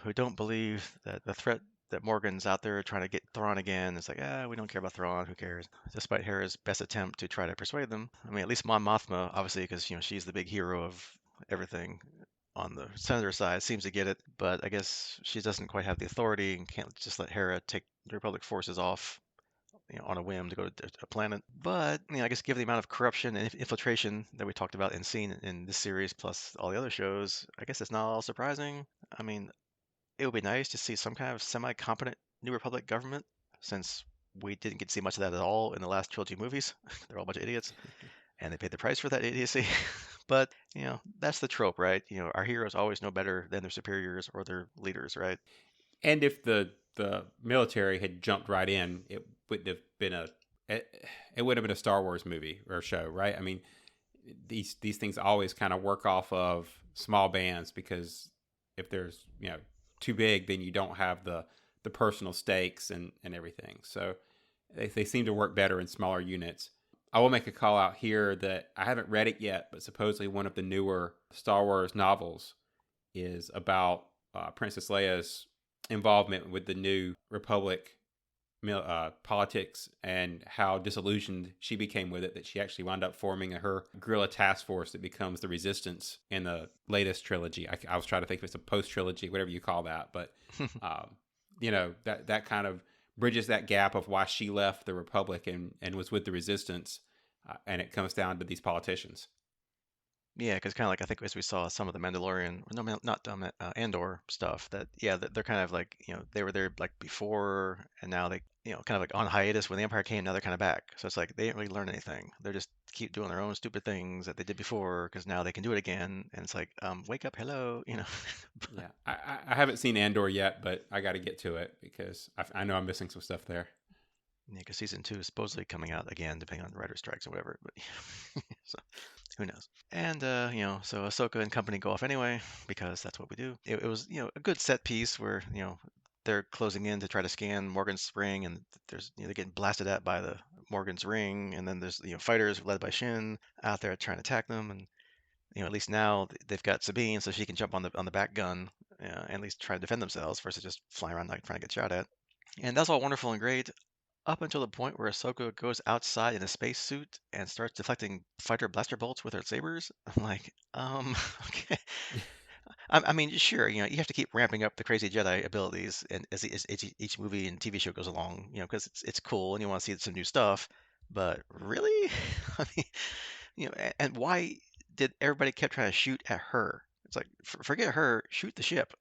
who don't believe that the threat that Morgan's out there trying to get Thrawn again. It's like, we don't care about Thrawn. Who cares? Despite Hera's best attempt to try to persuade them. I mean, at least Mon Mothma, obviously, because she's the big hero of everything on the senator side, seems to get it. But I guess she doesn't quite have the authority and can't just let Hera take the Republic forces off on a whim to go to a planet. But I guess given the amount of corruption and infiltration that we talked about and seen in this series, plus all the other shows, I guess it's not all surprising. I mean, it would be nice to see some kind of semi-competent New Republic government, since we didn't get to see much of that at all in the last trilogy movies. They're all a bunch of idiots, and they paid the price for that idiocy. But that's the trope, right? Our heroes always know better than their superiors or their leaders, right? And if the military had jumped right in, it wouldn't have been it would have been a Star Wars movie or show, right? I mean, these things always kind of work off of small bands, because if there's too big, then you don't have the personal stakes and everything. So they seem to work better in smaller units. I will make a call out here that I haven't read it yet, but supposedly one of the newer Star Wars novels is about Princess Leia's involvement with the New Republic politics, and how disillusioned she became with it, that she actually wound up forming her guerrilla task force that becomes the Resistance in the latest trilogy. I was trying to think if it's a post-trilogy, whatever you call that, but that kind of bridges that gap of why she left the Republic and was with the Resistance, and it comes down to these politicians. Yeah, because kind of like I think as we saw some of the Mandalorian, no, not Andor stuff, that they're kind of like they were there like before, and now they kind of like on hiatus when the Empire came. Now they're kind of back, so it's like they didn't really learn anything. They're just keep doing their own stupid things that they did before because now they can do it again, and it's like wake up, hello. Yeah, I haven't seen Andor yet, but I got to get to it because I know I'm missing some stuff there. Yeah, because season 2 is supposedly coming out again, depending on the writer strikes or whatever. But so who knows? And so Ahsoka and company go off anyway because that's what we do. It was a good set piece where they're closing in to try to scan Morgan's ring, and there's they're getting blasted at by the Morgan's ring, and then there's fighters led by Shin out there trying to attack them, and at least now they've got Sabine, so she can jump on the back gun and at least try to defend themselves versus just flying around like trying to get shot at. And that's all wonderful and great up until the point where Ahsoka goes outside in a spacesuit and starts deflecting fighter blaster bolts with her sabers. I'm like, okay. I mean, sure, you have to keep ramping up the crazy Jedi abilities, and as each movie and TV show goes along, because it's cool and you want to see some new stuff. But really, I mean, and why did everybody kept trying to shoot at her? It's like, forget her, shoot the ship.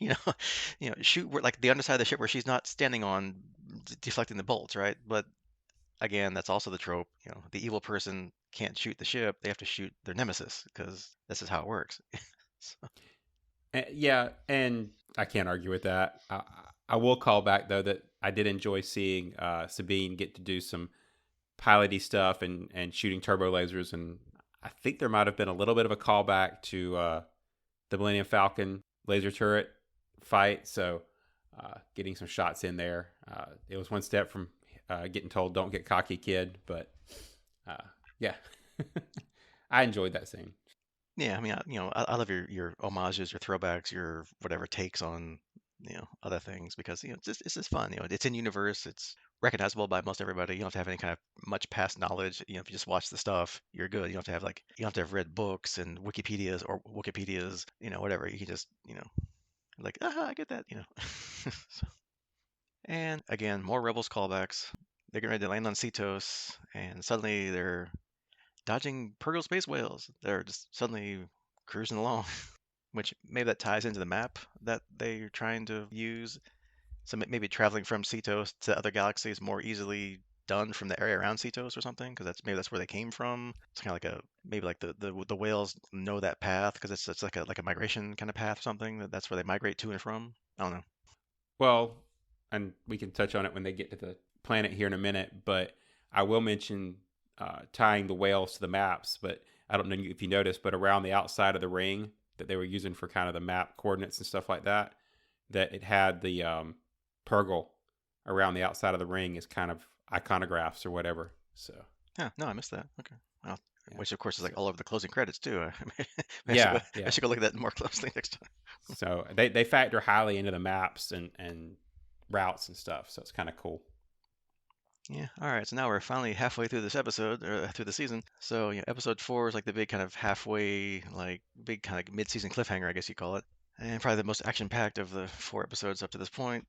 you know, shoot where like the underside of the ship where she's not standing on, deflecting the bolts, right? But again, that's also the trope. The evil person can't shoot the ship; they have to shoot their nemesis because this is how it works. So, Yeah, and I can't argue with that. I will call back though that I did enjoy seeing Sabine get to do some piloty stuff and shooting turbo lasers, and I think there might have been a little bit of a callback to the Millennium Falcon laser turret fight. So getting some shots in there. It was one step from getting told "Don't get cocky, kid," but yeah, I enjoyed that scene. yeah, I mean, I love your homages, your throwbacks, your whatever takes on other things because it's just fun. It's in universe. It's recognizable by most everybody. You don't have to have any kind of much past knowledge. If you just watch the stuff, you're good. You don't have to have you don't have to have read books and Wikipedias, whatever. You can just like, I get that. So, and again, more Rebels callbacks. They're getting ready to land on Cetos, and suddenly they're dodging Purgle space whales. They're just suddenly cruising along, which maybe that ties into the map that they're trying to use. So maybe traveling from Cetos to other galaxies more easily done from the area around Cetos or something, because that's where they came from. It's kind of like maybe like the whales know that path because it's like a migration kind of path or something. That's where they migrate to and from. I don't know. Well, and we can touch on it when they get to the planet here in a minute, but I will mention tying the whales to the maps. But I don't know if you noticed, but around the outside of the ring that they were using for kind of the map coordinates and stuff like that, that it had the Purgle around the outside of the ring as kind of iconographs or whatever. So, Yeah, no, I missed that. Okay. Well, yeah. which of course is like So, all over the closing credits too. Maybe I yeah. should go look at that more closely next time. So they factor highly into the maps and routes and stuff. So it's kind of cool. Yeah. All right. So now we're finally halfway through this episode, or through the season. So, episode 4 is like the big kind of halfway, like big kind of mid-season cliffhanger, I guess you call it. And probably the most action-packed of the 4 episodes up to this point.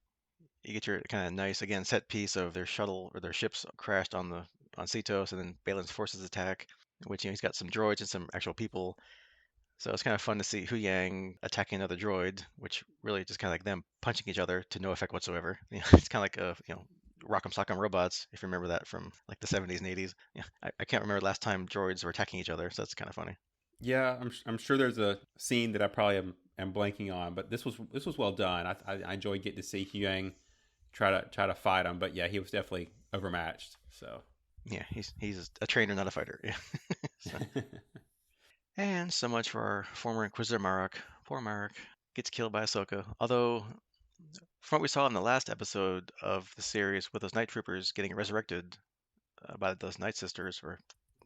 You get your kind of nice, again, set piece of their shuttle or their ships crashed on Cetos, and then Balin's forces attack, which, he's got some droids and some actual people. So it's kind of fun to see Hu Yang attacking another droid, which really just kind of like them punching each other to no effect whatsoever. It's kind of like Rock'em Sock'em Robots, if you remember that from like the 70s and 80s. Yeah, I can't remember the last time droids were attacking each other, so that's kind of funny. Yeah, I'm sure there's a scene that I probably am blanking on, but this was well done. I enjoyed getting to see Huang try to fight him, but yeah, he was definitely overmatched. So Yeah, he's a trainer, not a fighter. Yeah. So, and so much for our former Inquisitor Marok. Poor Marok gets killed by Ahsoka. Although, from what we saw in the last episode of the series with those night troopers getting resurrected by those night sisters or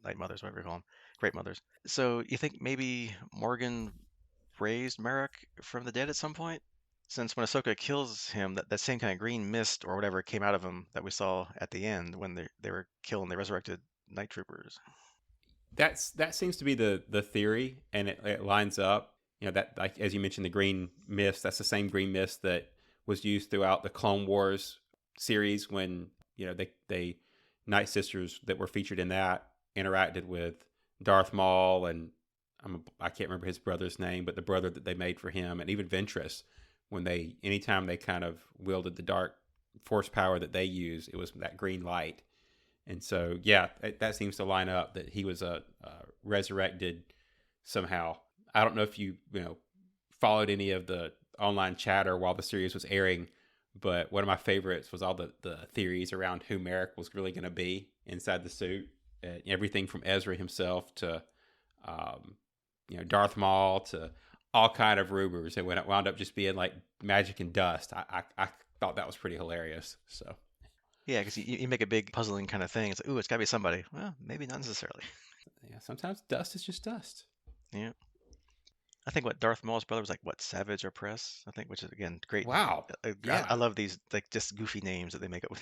night mothers, whatever you call them, great mothers. So you think maybe Morgan raised Marok from the dead at some point? Since when Ahsoka kills him, that same kind of green mist or whatever came out of him that we saw at the end when they were killing the resurrected night troopers. that seems to be the theory, and it lines up. That, like as you mentioned, the green mist. That's the same green mist that was used throughout the Clone Wars series when they Night Sisters that were featured in that interacted with Darth Maul and I can't remember his brother's name, but the brother that they made for him, and even Ventress, when anytime they kind of wielded the dark force power that they use, it was that green light. And so, yeah, that seems to line up that he was resurrected somehow. I don't know if you followed any of the online chatter while the series was airing, but one of my favorites was all the theories around who Merrick was really going to be inside the suit. Everything from Ezra himself to Darth Maul to all kind of rumors, and when it wound up just being like magic and dust, I thought that was pretty hilarious. So Yeah, because you make a big puzzling kind of thing. It's like, ooh, it's got to be somebody. Well, maybe not necessarily. yeah, sometimes dust is just dust. Yeah. I think what Darth Maul's brother was like, what, Savage or Press? I think, which is again great. Wow. I Yeah. love these like just goofy names that they make up with.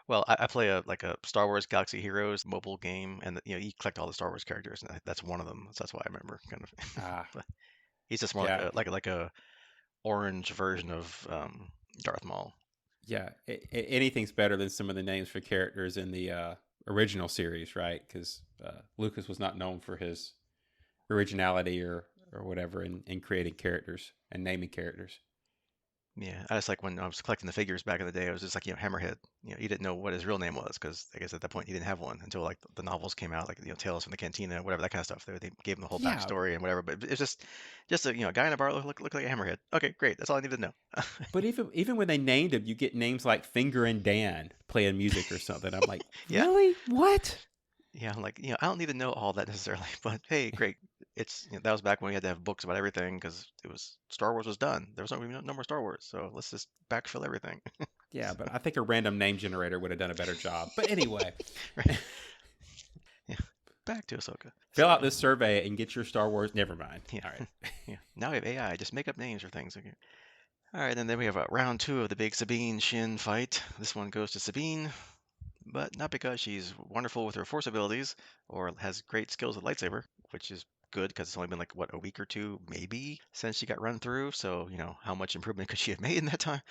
Well, I play a Star Wars Galaxy Heroes mobile game, and you collect all the Star Wars characters, and that's one of them. So that's why I remember kind of. Ah. But he's just more Yeah. like a orange version of Darth Maul. Yeah. Anything's better than some of the names for characters in the original series, right? Because Lucas was not known for his originality or whatever in creating characters and naming characters. Yeah, I just like when I was collecting the figures back in the day, I was just like, Hammerhead. You didn't know what his real name was because I guess at that point he didn't have one until like the novels came out, like Tales from the Cantina, whatever that kind of stuff. They gave him the whole Yeah. backstory and whatever, but it's just a guy in a bar look like a Hammerhead. Okay, great, that's all I need to know. But even when they named him, you get names like Finger and Dan playing music or something. I'm like, Yeah, really? What? yeah, I'm like I don't need to know all that necessarily, but hey, great. It's that was back when we had to have books about everything because it was Star Wars was done. There was no more Star Wars, so let's just backfill everything. Yeah, So, but I think a random name generator would have done a better job. But anyway, right. Yeah, back to Ahsoka. fill So out this survey and get your Star Wars. Never mind. yeah, All right. yeah. Now we have AI. Just make up names for things. Okay. All right, and then we have round 2 of the big Sabine Shin fight. This one goes to Sabine, but not because she's wonderful with her force abilities or has great skills with lightsaber, which is good because it's only been like what, a week or two maybe since she got run through. So how much improvement could she have made in that time?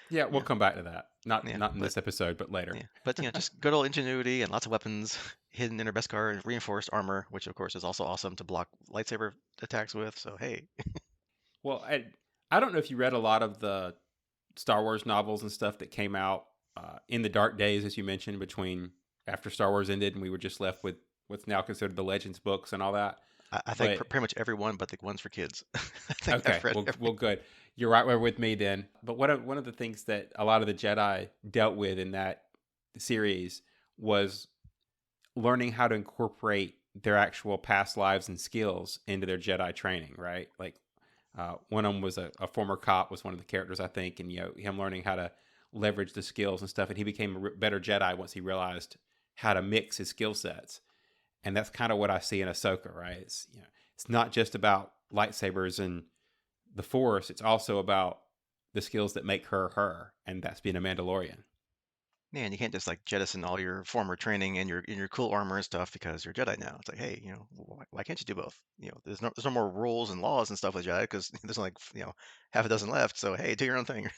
Yeah, we'll Yeah, come back to that. Not yeah, not in but this episode, but later. yeah, but just good old ingenuity and lots of weapons hidden in her Beskar and reinforced armor, which of course is also awesome to block lightsaber attacks with. So hey, Well, I don't know if you read a lot of the Star Wars novels and stuff that came out in the dark days, as you mentioned, between after Star Wars ended and we were just left with what's now considered the Legends books and all that. I think But pretty much every one but the ones for kids. I think I've okay, read well, every. good. You're right there with me then. But one of the things that a lot of the Jedi dealt with in that series was learning how to incorporate their actual past lives and skills into their Jedi training, right? Like one of them was a former cop, was one of the characters, I think, and him learning how to leverage the skills and stuff, and he became a better Jedi once he realized how to mix his skill sets, and that's kind of what I see in Ahsoka, right? It's not just about lightsabers and the Force; it's also about the skills that make her her, and that's being a Mandalorian. Man, you can't just like jettison all your former training and your cool armor and stuff because you're a Jedi now. It's like, hey, why can't you do both? There's no more rules and laws and stuff with Jedi because there's only like half a dozen left. So hey, do your own thing.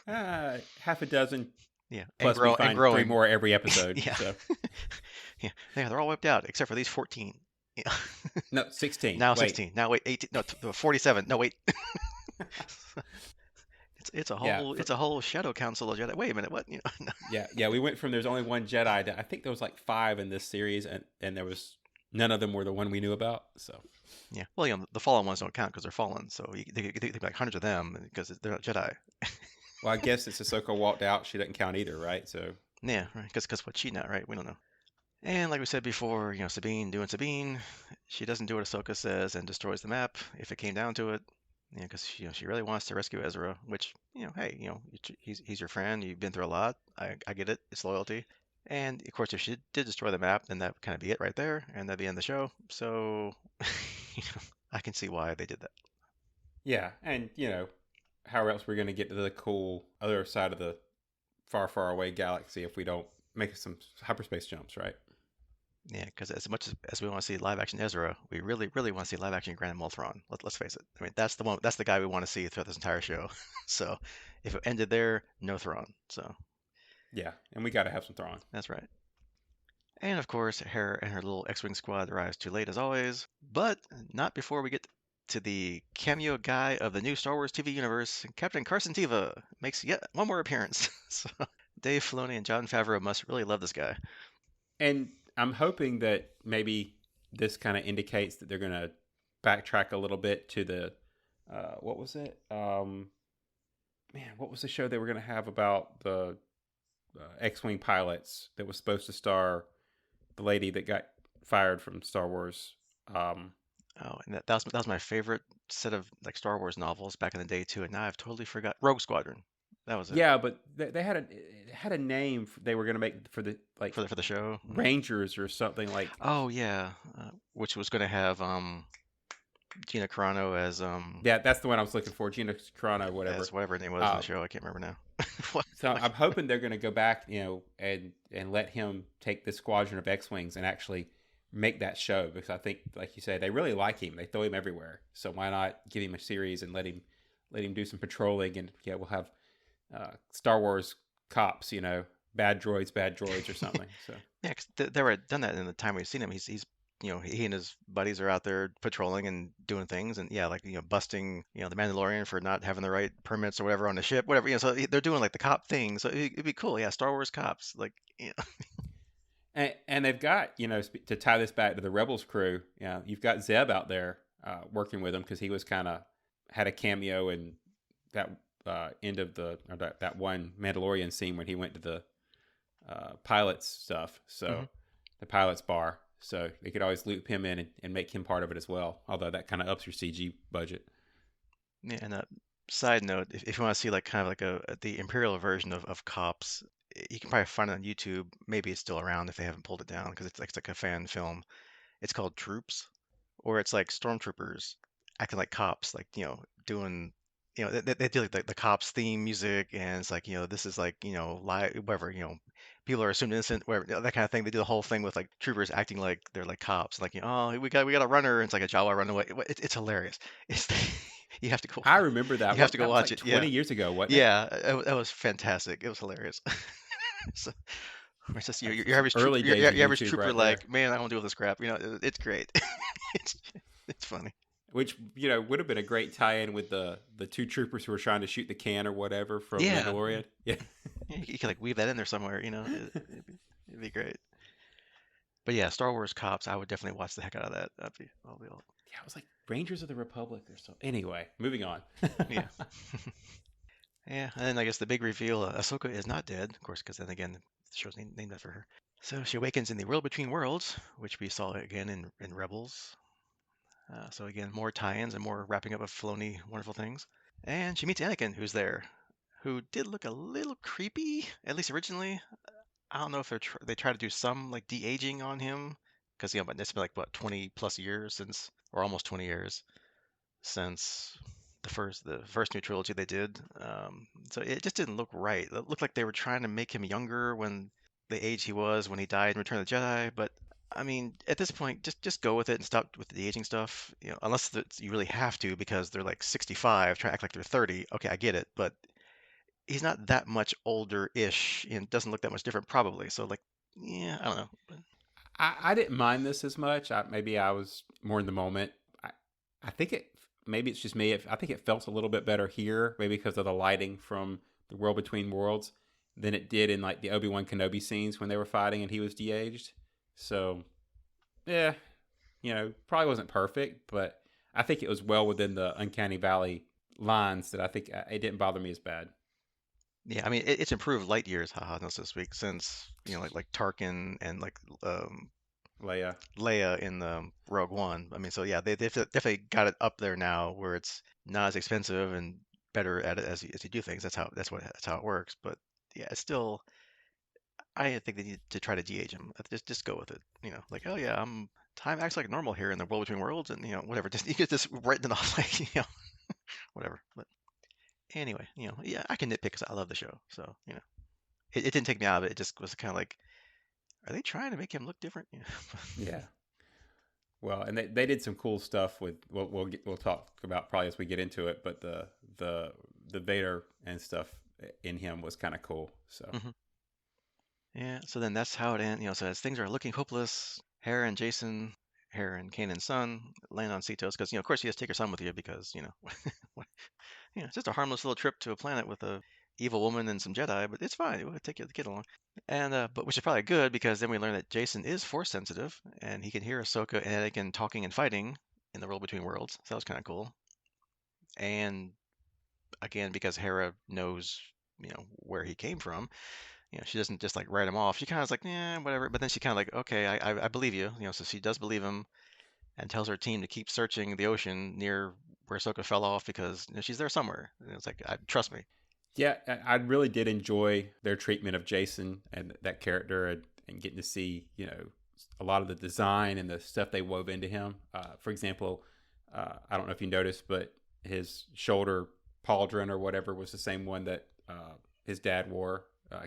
Half a dozen, Yeah, plus we and find three growing. more every episode. Yeah, So yeah, they're all wiped out except for these 14. Yeah. no, 16. Now Wait, 16. Now wait, 18. No, 47. No, wait. yeah, It's a whole shadow council of Jedi. Wait a minute, what? No. yeah. We went from there's only one Jedi to I think there was like five in this series, and there was none of them were the one we knew about. So Yeah. Well, the fallen ones don't count because they're fallen. So they like hundreds of them because they're not Jedi. well, I guess it's Ahsoka walked out. She doesn't count either, right? So Yeah, right. Because what's she not, right? We don't know. And like we said before, Sabine doing Sabine, she doesn't do what Ahsoka says and destroys the map if it came down to it. Yeah, because she really wants to rescue Ezra, which hey, he's your friend. You've been through a lot. I get it. It's loyalty. And of course, if she did destroy the map, then that would kind of be it right there, and that'd be end the show. So, I can see why they did that. yeah, and how else we're going to get to the cool other side of the far, far away galaxy if we don't make some hyperspace jumps, right? Yeah, because as much as we want to see live action Ezra, we really, really want to see live action Grand Moff Thrawn. Let's face it. I mean, that's the one. That's the guy we want to see throughout this entire show. So, if it ended there, no Thrawn. So Yeah, and we got to have some Thrawn. that's right. And of course, Hera and her little X-wing squad arrives too late as always, but not before we get to the cameo guy of the new Star Wars TV universe. Captain Carson Teva makes yet one more appearance. So Dave Filoni and Jon Favreau must really love this guy. And I'm hoping that maybe this kind of indicates that they're going to backtrack a little bit to the what was it? Man, what was the show they were going to have about the X-wing pilots that was supposed to star the lady that got fired from Star Wars? Um, Oh, and that was my favorite set of like Star Wars novels back in the day too, and now I've totally forgot. Rogue Squadron. That was it yeah, but they had it had a name they were going to make for the like for the show. Rangers or something like. Oh yeah, which was going to have Gina Carano Yeah, that's the one I was looking for. Gina Carano, whatever. as whatever her name was in the Uh, show. I can't remember now. What? so Like, I'm hoping they're going to go back, and let him take this squadron of X-wings and actually make that show because I think, like you said, they really like him. They throw him everywhere. So why not give him a series and let him do some patrolling and yeah, we'll have Star Wars cops, bad droids or something. So yeah, 'cause they were done that in the time we've seen him. He's he and his buddies are out there patrolling and doing things, and yeah, like busting the Mandalorian for not having the right permits or whatever on the ship, whatever. So they're doing like the cop thing. So it'd be cool. Yeah, Star Wars cops, like and they've got to tie this back to the Rebels crew. You've got Zeb out there working with them because he was kind of had a cameo in that end of that one Mandalorian scene when he went to the pilots stuff. So mhm. the pilots bar. So they could always loop him in and make him part of it as well. Although that kind of ups your CG budget. Yeah, and side note, if you want to see like kind of like the Imperial version of cops, you can probably find it on YouTube. Maybe it's still around if they haven't pulled it down because it's like a fan film. It's called Troops, or it's like stormtroopers acting like cops, like doing, they do like the cops theme music, and it's like this is like live, whatever, people are assumed innocent, whatever, that kind of thing. They do the whole thing with like troopers acting like they're like cops, like oh we got a runner, and it's like a Jawa runaway. It's hilarious. It's you have to go I remember that. you have What to go that was watch like it. 20 Yeah, years ago, wasn't it? yeah, that was fantastic. It was hilarious. So, it's just That's your some average trooper, early days of your average YouTube trooper, right there. like, man, I don't do all this crap. It's great. it's it's funny. Which would have been a great tie-in with the two troopers who were trying to shoot the can or whatever from Yeah, Mandalorian. Yeah. yeah, you could like weave that in there somewhere. It'd be great. But yeah, Star Wars cops, I would definitely watch the heck out of that. I'll be all, Yeah, it was like Rangers of the Republic or something. Anyway, moving on. yeah, yeah. And then I guess the big reveal: Ahsoka is not dead, of course, because then again, the show's named after her. So she awakens in the world between worlds, which we saw again in Rebels. So again, more tie-ins and more wrapping up of Filoni wonderful things. And she meets Anakin, who's there, who did look a little creepy, at least originally. I don't know if they try to do some like de-aging on him, because but it's been like what 20 plus years since, or almost 20 years since the first new trilogy they did. So it just didn't look right. It looked like they were trying to make him younger when the age he was when he died in Return of the Jedi. But I mean, at this point, just go with it and stop with the aging stuff. Unless you really have to because they're like 65, try to act like they're 30. Okay, I get it, but he's not that much older-ish and doesn't look that much different probably. So like, yeah, I don't know. I didn't mind this as much. Maybe I was more in the moment. I, I think it, maybe it's just me. I think it felt a little bit better here, maybe because of the lighting from the World Between Worlds than it did in like the Obi-Wan Kenobi scenes when they were fighting and he was de-aged. So, yeah, probably wasn't perfect, but I think it was well within the Uncanny Valley lines that I think it didn't bother me as bad. Yeah, I mean it's improved light years, haha, no, so to speak, since like Tarkin and like Leia. Leia in the Rogue One. I mean, so yeah, they've definitely got it up there now where it's not as expensive and better at it as you do things. That's how it works. But yeah, it's still I think they need to try to de-age him. Just go with it. Like oh yeah, time acts like normal here in the world between worlds, and whatever. Just you get this written off like whatever. But anyway, yeah, I can nitpick because I love the show. So it didn't take me out of it. It just was kind of like, are they trying to make him look different? Yeah. Well, and they did some cool stuff with we'll talk about probably as we get into it, but the the Vader and stuff in him was kind of cool. So hmm Yeah. So then that's how it ends. So as things are looking hopeless, Hera and Jason, Hera and Kanan's son, land on Cetos because of course you has to take your son with you because what- it's just a harmless little trip to a planet with a evil woman and some Jedi, but it's fine. We'll take the kid along. And but which is probably good because then we learn that Jason is force sensitive and he can hear Ahsoka and Anakin talking and fighting in the world between worlds. So that was kind of cool. And again, because Hera knows, where he came from, she doesn't just like write him off. She kind of is like, yeah, whatever. But then she kind of like, okay, I believe you. So she does believe him and tells her team to keep searching the ocean near where Ahsoka fell off because she's there somewhere. And it's like, trust me. yeah, I really did enjoy their treatment of Jason and that character, and getting to see a lot of the design and the stuff they wove into him. For example, I don't know if you noticed, but his shoulder pauldron or whatever was the same one that his dad wore,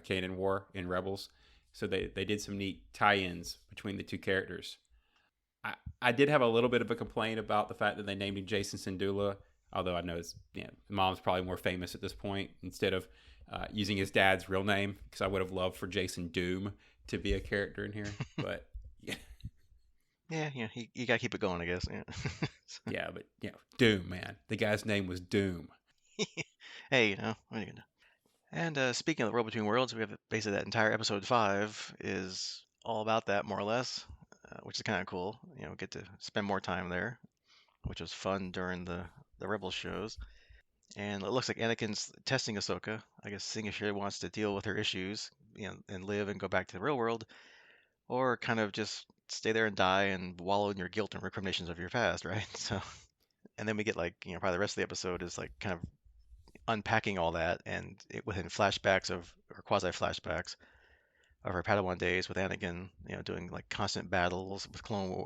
Kanan wore in Rebels. So they did some neat tie-ins between the two characters. I did have a little bit of a complaint about the fact that they named him Jason Syndulla, although I know his mom's probably more famous at this point instead of using his dad's real name, because I would have loved for Jason Doom to be a character in here. But yeah, Yeah, you gotta keep it going, I guess. Yeah. yeah, but Doom, man, the guy's name was Doom. Hey, what are you gonna do? And speaking of the world between worlds, we have basically that entire episode 5 is all about that more or less, which is kind of cool. We get to spend more time there, which was fun during the Rebel shows. And it looks like Anakin's testing Ahsoka, I guess, seeing if she really wants to deal with her issues, and live and go back to the real world, or kind of just stay there and die and wallow in your guilt and recriminations of your past, right? So, and then we get like, probably the rest of the episode is like kind of unpacking all that and within flashbacks or quasi flashbacks of her Padawan days with Anakin, doing like constant battles with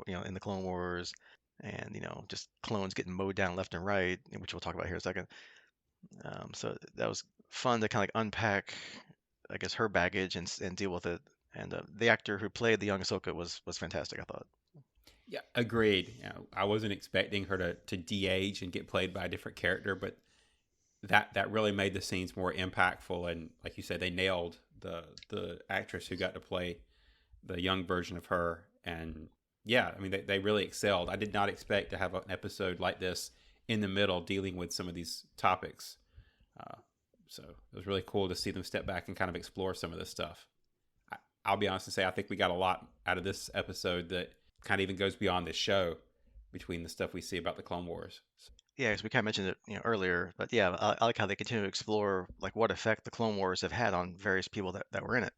in the Clone Wars, and just clones getting mowed down left and right, which we'll talk about here in a second. So that was fun to kind of like unpack, I guess, her baggage and deal with it. And the actor who played the young Ahsoka was fantastic, I thought. Yeah, agreed. I wasn't expecting her to de-age and get played by a different character, but that really made the scenes more impactful. And like you said, they nailed the actress who got to play the young version of her. And yeah, I mean, they really excelled. I did not expect to have an episode like this in the middle dealing with some of these topics. Uh, so it was really cool to see them step back and kind of explore some of this stuff. I'll be honest and say I think we got a lot out of this episode that kind of even goes beyond this show between the stuff we see about the Clone Wars. Yeah, because we kind of mentioned it, earlier, but yeah, I like how they continue to explore like what effect the Clone Wars have had on various people that were in it,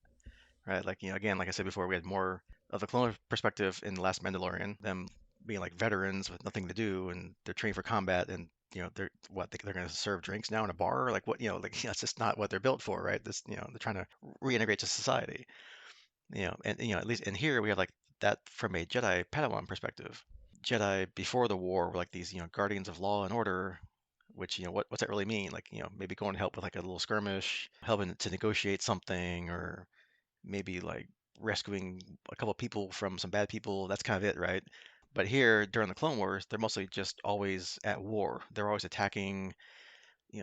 right? Like, again, like I said before, we had more of the clone perspective in the last Mandalorian, them being like veterans with nothing to do and they're trained for combat and they're going to serve drinks now in a bar, like what, like that's just not what they're built for, right? This, they're trying to reintegrate to society, and at least in here we have like that from a Jedi Padawan perspective. Jedi before the war were like these, guardians of law and order, which, what's that really mean? Like, maybe going to help with like a little skirmish, helping to negotiate something, or maybe like rescuing a couple people from some bad people. That's kind of it, right? But here during the Clone Wars, they're mostly just always at war. They're always attacking,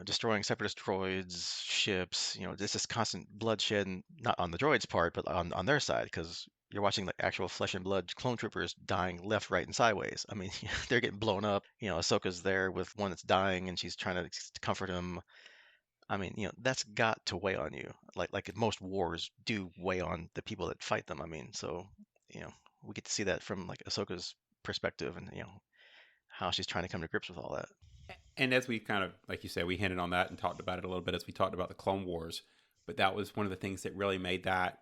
destroying separatist droids, ships. There's this constant bloodshed, and not on the droids' part, but on their side, because you're watching like actual flesh and blood clone troopers dying left, right, and sideways. I mean, they're getting blown up. Ahsoka's there with one that's dying, and she's trying to comfort him. I mean, that's got to weigh on you. Like most wars do weigh on the people that fight them. I mean, so you know, we get to see that from like Ahsoka's perspective, and how she's trying to come to grips with all that. And as we kind of, like you said, we hinted on that and talked about it a little bit as we talked about the Clone Wars. But that was one of the things that really made that,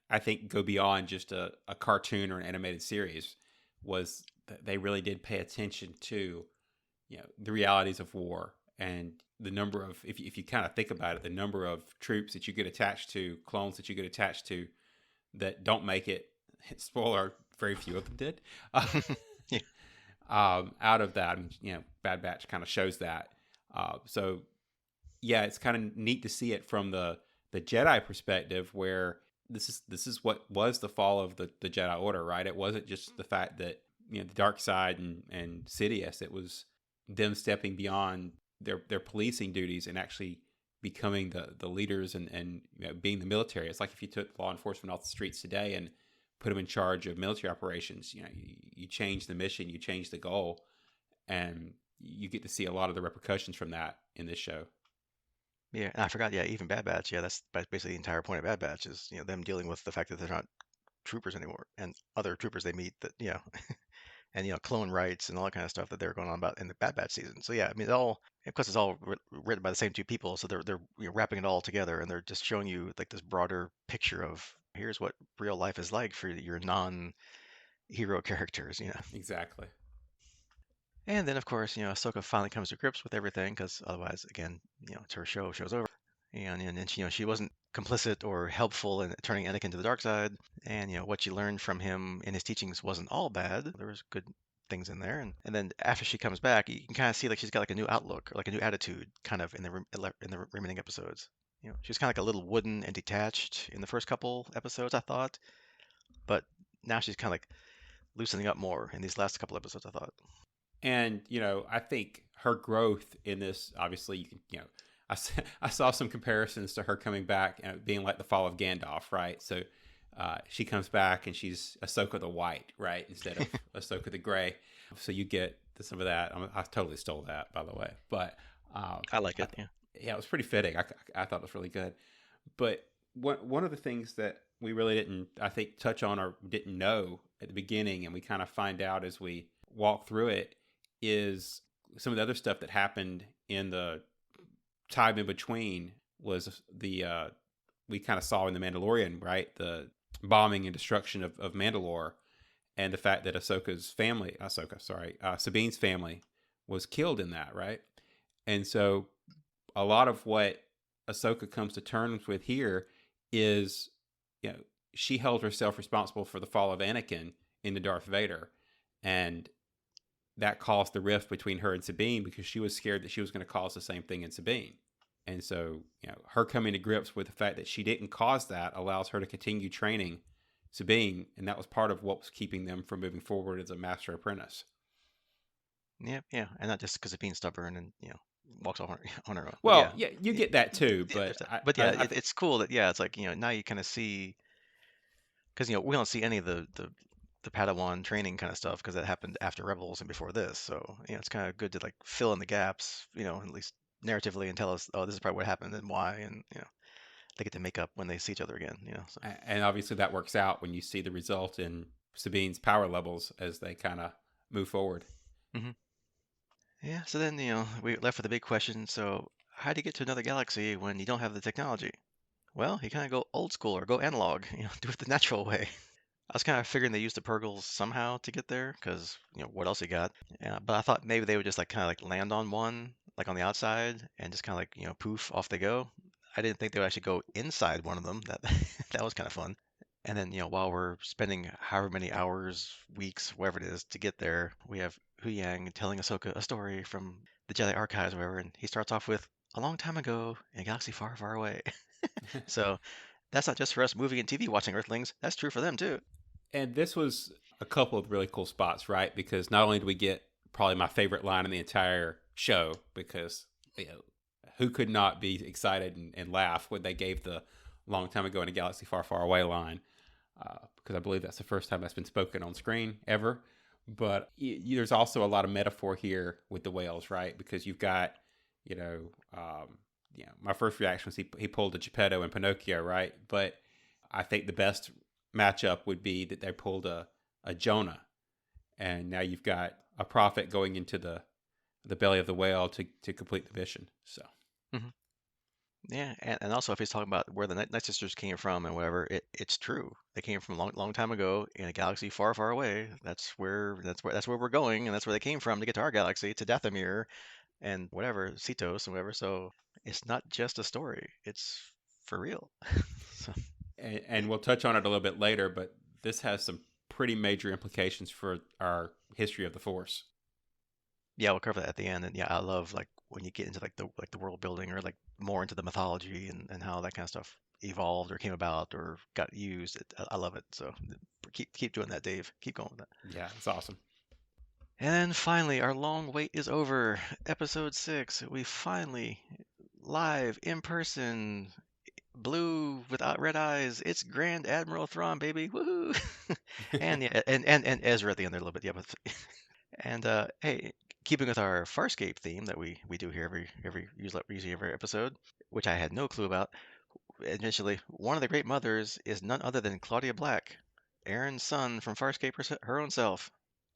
I think, go beyond just a cartoon or an animated series. Was that they really did pay attention to, the realities of war and the number of, if you kind of think about it, the number of troops that you get attached to, clones that you get attached to, that don't make it. Spoiler: very few of them did. Yeah. Out of that, Bad Batch kind of shows that. So yeah, it's kind of neat to see it from the Jedi perspective, where this is what was the fall of the Jedi Order, right? It wasn't just the fact that the dark side and Sidious. It was them stepping beyond their policing duties and actually becoming the leaders and being the military. It's like if you took law enforcement off the streets today and put them in charge of military operations. You change the mission, you change the goal, and you get to see a lot of the repercussions from that in this show. Yeah, and I forgot. Yeah, even Bad Batch. Yeah, that's basically the entire point of Bad Batch is them dealing with the fact that they're not troopers anymore, and other troopers they meet that and clone rights and all that kind of stuff that they're going on about in the Bad Batch season. So yeah, I mean, it all of course it's all written by the same two people, so they're wrapping it all together, and they're just showing you like this broader picture of here's what real life is like for your non-hero characters. Exactly. And then of course, Ahsoka finally comes to grips with everything because otherwise, again, it's her show's over. And then she wasn't complicit or helpful in turning Anakin to the dark side. And what she learned from him in his teachings wasn't all bad. There was good things in there. And then after she comes back, you can kind of see like she's got like a new outlook, or like a new attitude, kind of in the remaining episodes. She's kind of like a little wooden and detached in the first couple episodes, I thought, but now she's kind of like loosening up more in these last couple episodes, I thought. And I think her growth in this, obviously, you can, I saw some comparisons to her coming back and being like the fall of Gandalf, right? So she comes back and she's Ahsoka the White, right, instead of Ahsoka the Gray. So you get some of that. I totally stole that, by the way, but I like it. Yeah. yeah, it was pretty fitting. I thought it was really good. But one of the things that we really didn't, I think, touch on or didn't know at the beginning, and we kind of find out as we walk through it, is some of the other stuff that happened in the time in between was we kind of saw in the Mandalorian, right? The bombing and destruction of Mandalore, and the fact that Sabine's family was killed in that, right? And so a lot of what Ahsoka comes to terms with here is, she held herself responsible for the fall of Anakin into Darth Vader, and that caused the rift between her and Sabine because she was scared that she was going to cause the same thing in Sabine. And so, her coming to grips with the fact that she didn't cause that allows her to continue training Sabine, and that was part of what was keeping them from moving forward as a master apprentice. Yeah, yeah, and not just because of being stubborn and walks off on her own. But Well, yeah, yeah, you yeah, get that too, yeah, but there's that. But yeah, I it's cool that it's like now you kind of see because we don't see any of the Padawan training kind of stuff because that happened after Rebels and before this. So it's kind of good to like fill in the gaps, at least narratively, and tell us, oh, this is probably what happened and why, and they get to make up when they see each other again. So. and obviously that works out when you see the result in Sabine's power levels as they kind of move forward. Hmm. Yeah. So then we left with the big question. So how do you get to another galaxy when you don't have the technology? Well, you kind of go old school or go analog. Do it the natural way. I was kind of figuring they used the Purgles somehow to get there, because what else you got? Yeah, but I thought maybe they would just like kind of like land on one, like on the outside, and just kind of like poof, off they go. I didn't think they would actually go inside one of them. That that was kind of fun. And then, while we're spending however many hours, weeks, whatever it is to get there, we have Hu Yang telling Ahsoka a story from the Jedi archives or whatever, and he starts off with a long time ago in a galaxy far, far away. So that's not just for us movie and TV watching Earthlings. That's true for them too. And this was a couple of really cool spots, right? Because not only do we get probably my favorite line in the entire show, because who could not be excited and laugh when they gave the long time ago in a galaxy far, far away line, because I believe that's the first time that's been spoken on screen ever. But there's also a lot of metaphor here with the whales, right? Because you've got, you know, my first reaction was he pulled a Geppetto in Pinocchio, right? But I think the best matchup would be that they pulled a Jonah, and now you've got a prophet going into the belly of the whale to complete the mission. So Hmm. Yeah, and also if he's talking about where the Night Sisters came from and whatever, it's true. They came from a long, long time ago in a galaxy far, far away. That's where we're going, and that's where they came from to get to our galaxy, to Dathomir and whatever, Cetos and whatever. So it's not just a story; it's for real. So and we'll touch on it a little bit later, but this has some pretty major implications for our history of the Force. yeah, we'll cover that at the end. And yeah, I love like when you get into like the world building or like more into the mythology and how that kind of stuff evolved or came about or got used. I love it. So keep doing that, Dave. Keep going with that. Yeah, it's awesome. And finally, our long wait is over. Episode 6. We finally live in person, blue without red eyes. It's Grand Admiral Thrawn, baby. Woohoo! And yeah, and Ezra at the end there a little bit. Yeah, but and hey, keeping with our Farscape theme that we do here usually every episode, which I had no clue about. Initially, one of the great mothers is none other than Claudia Black, Aaron's son from Farscape her own self.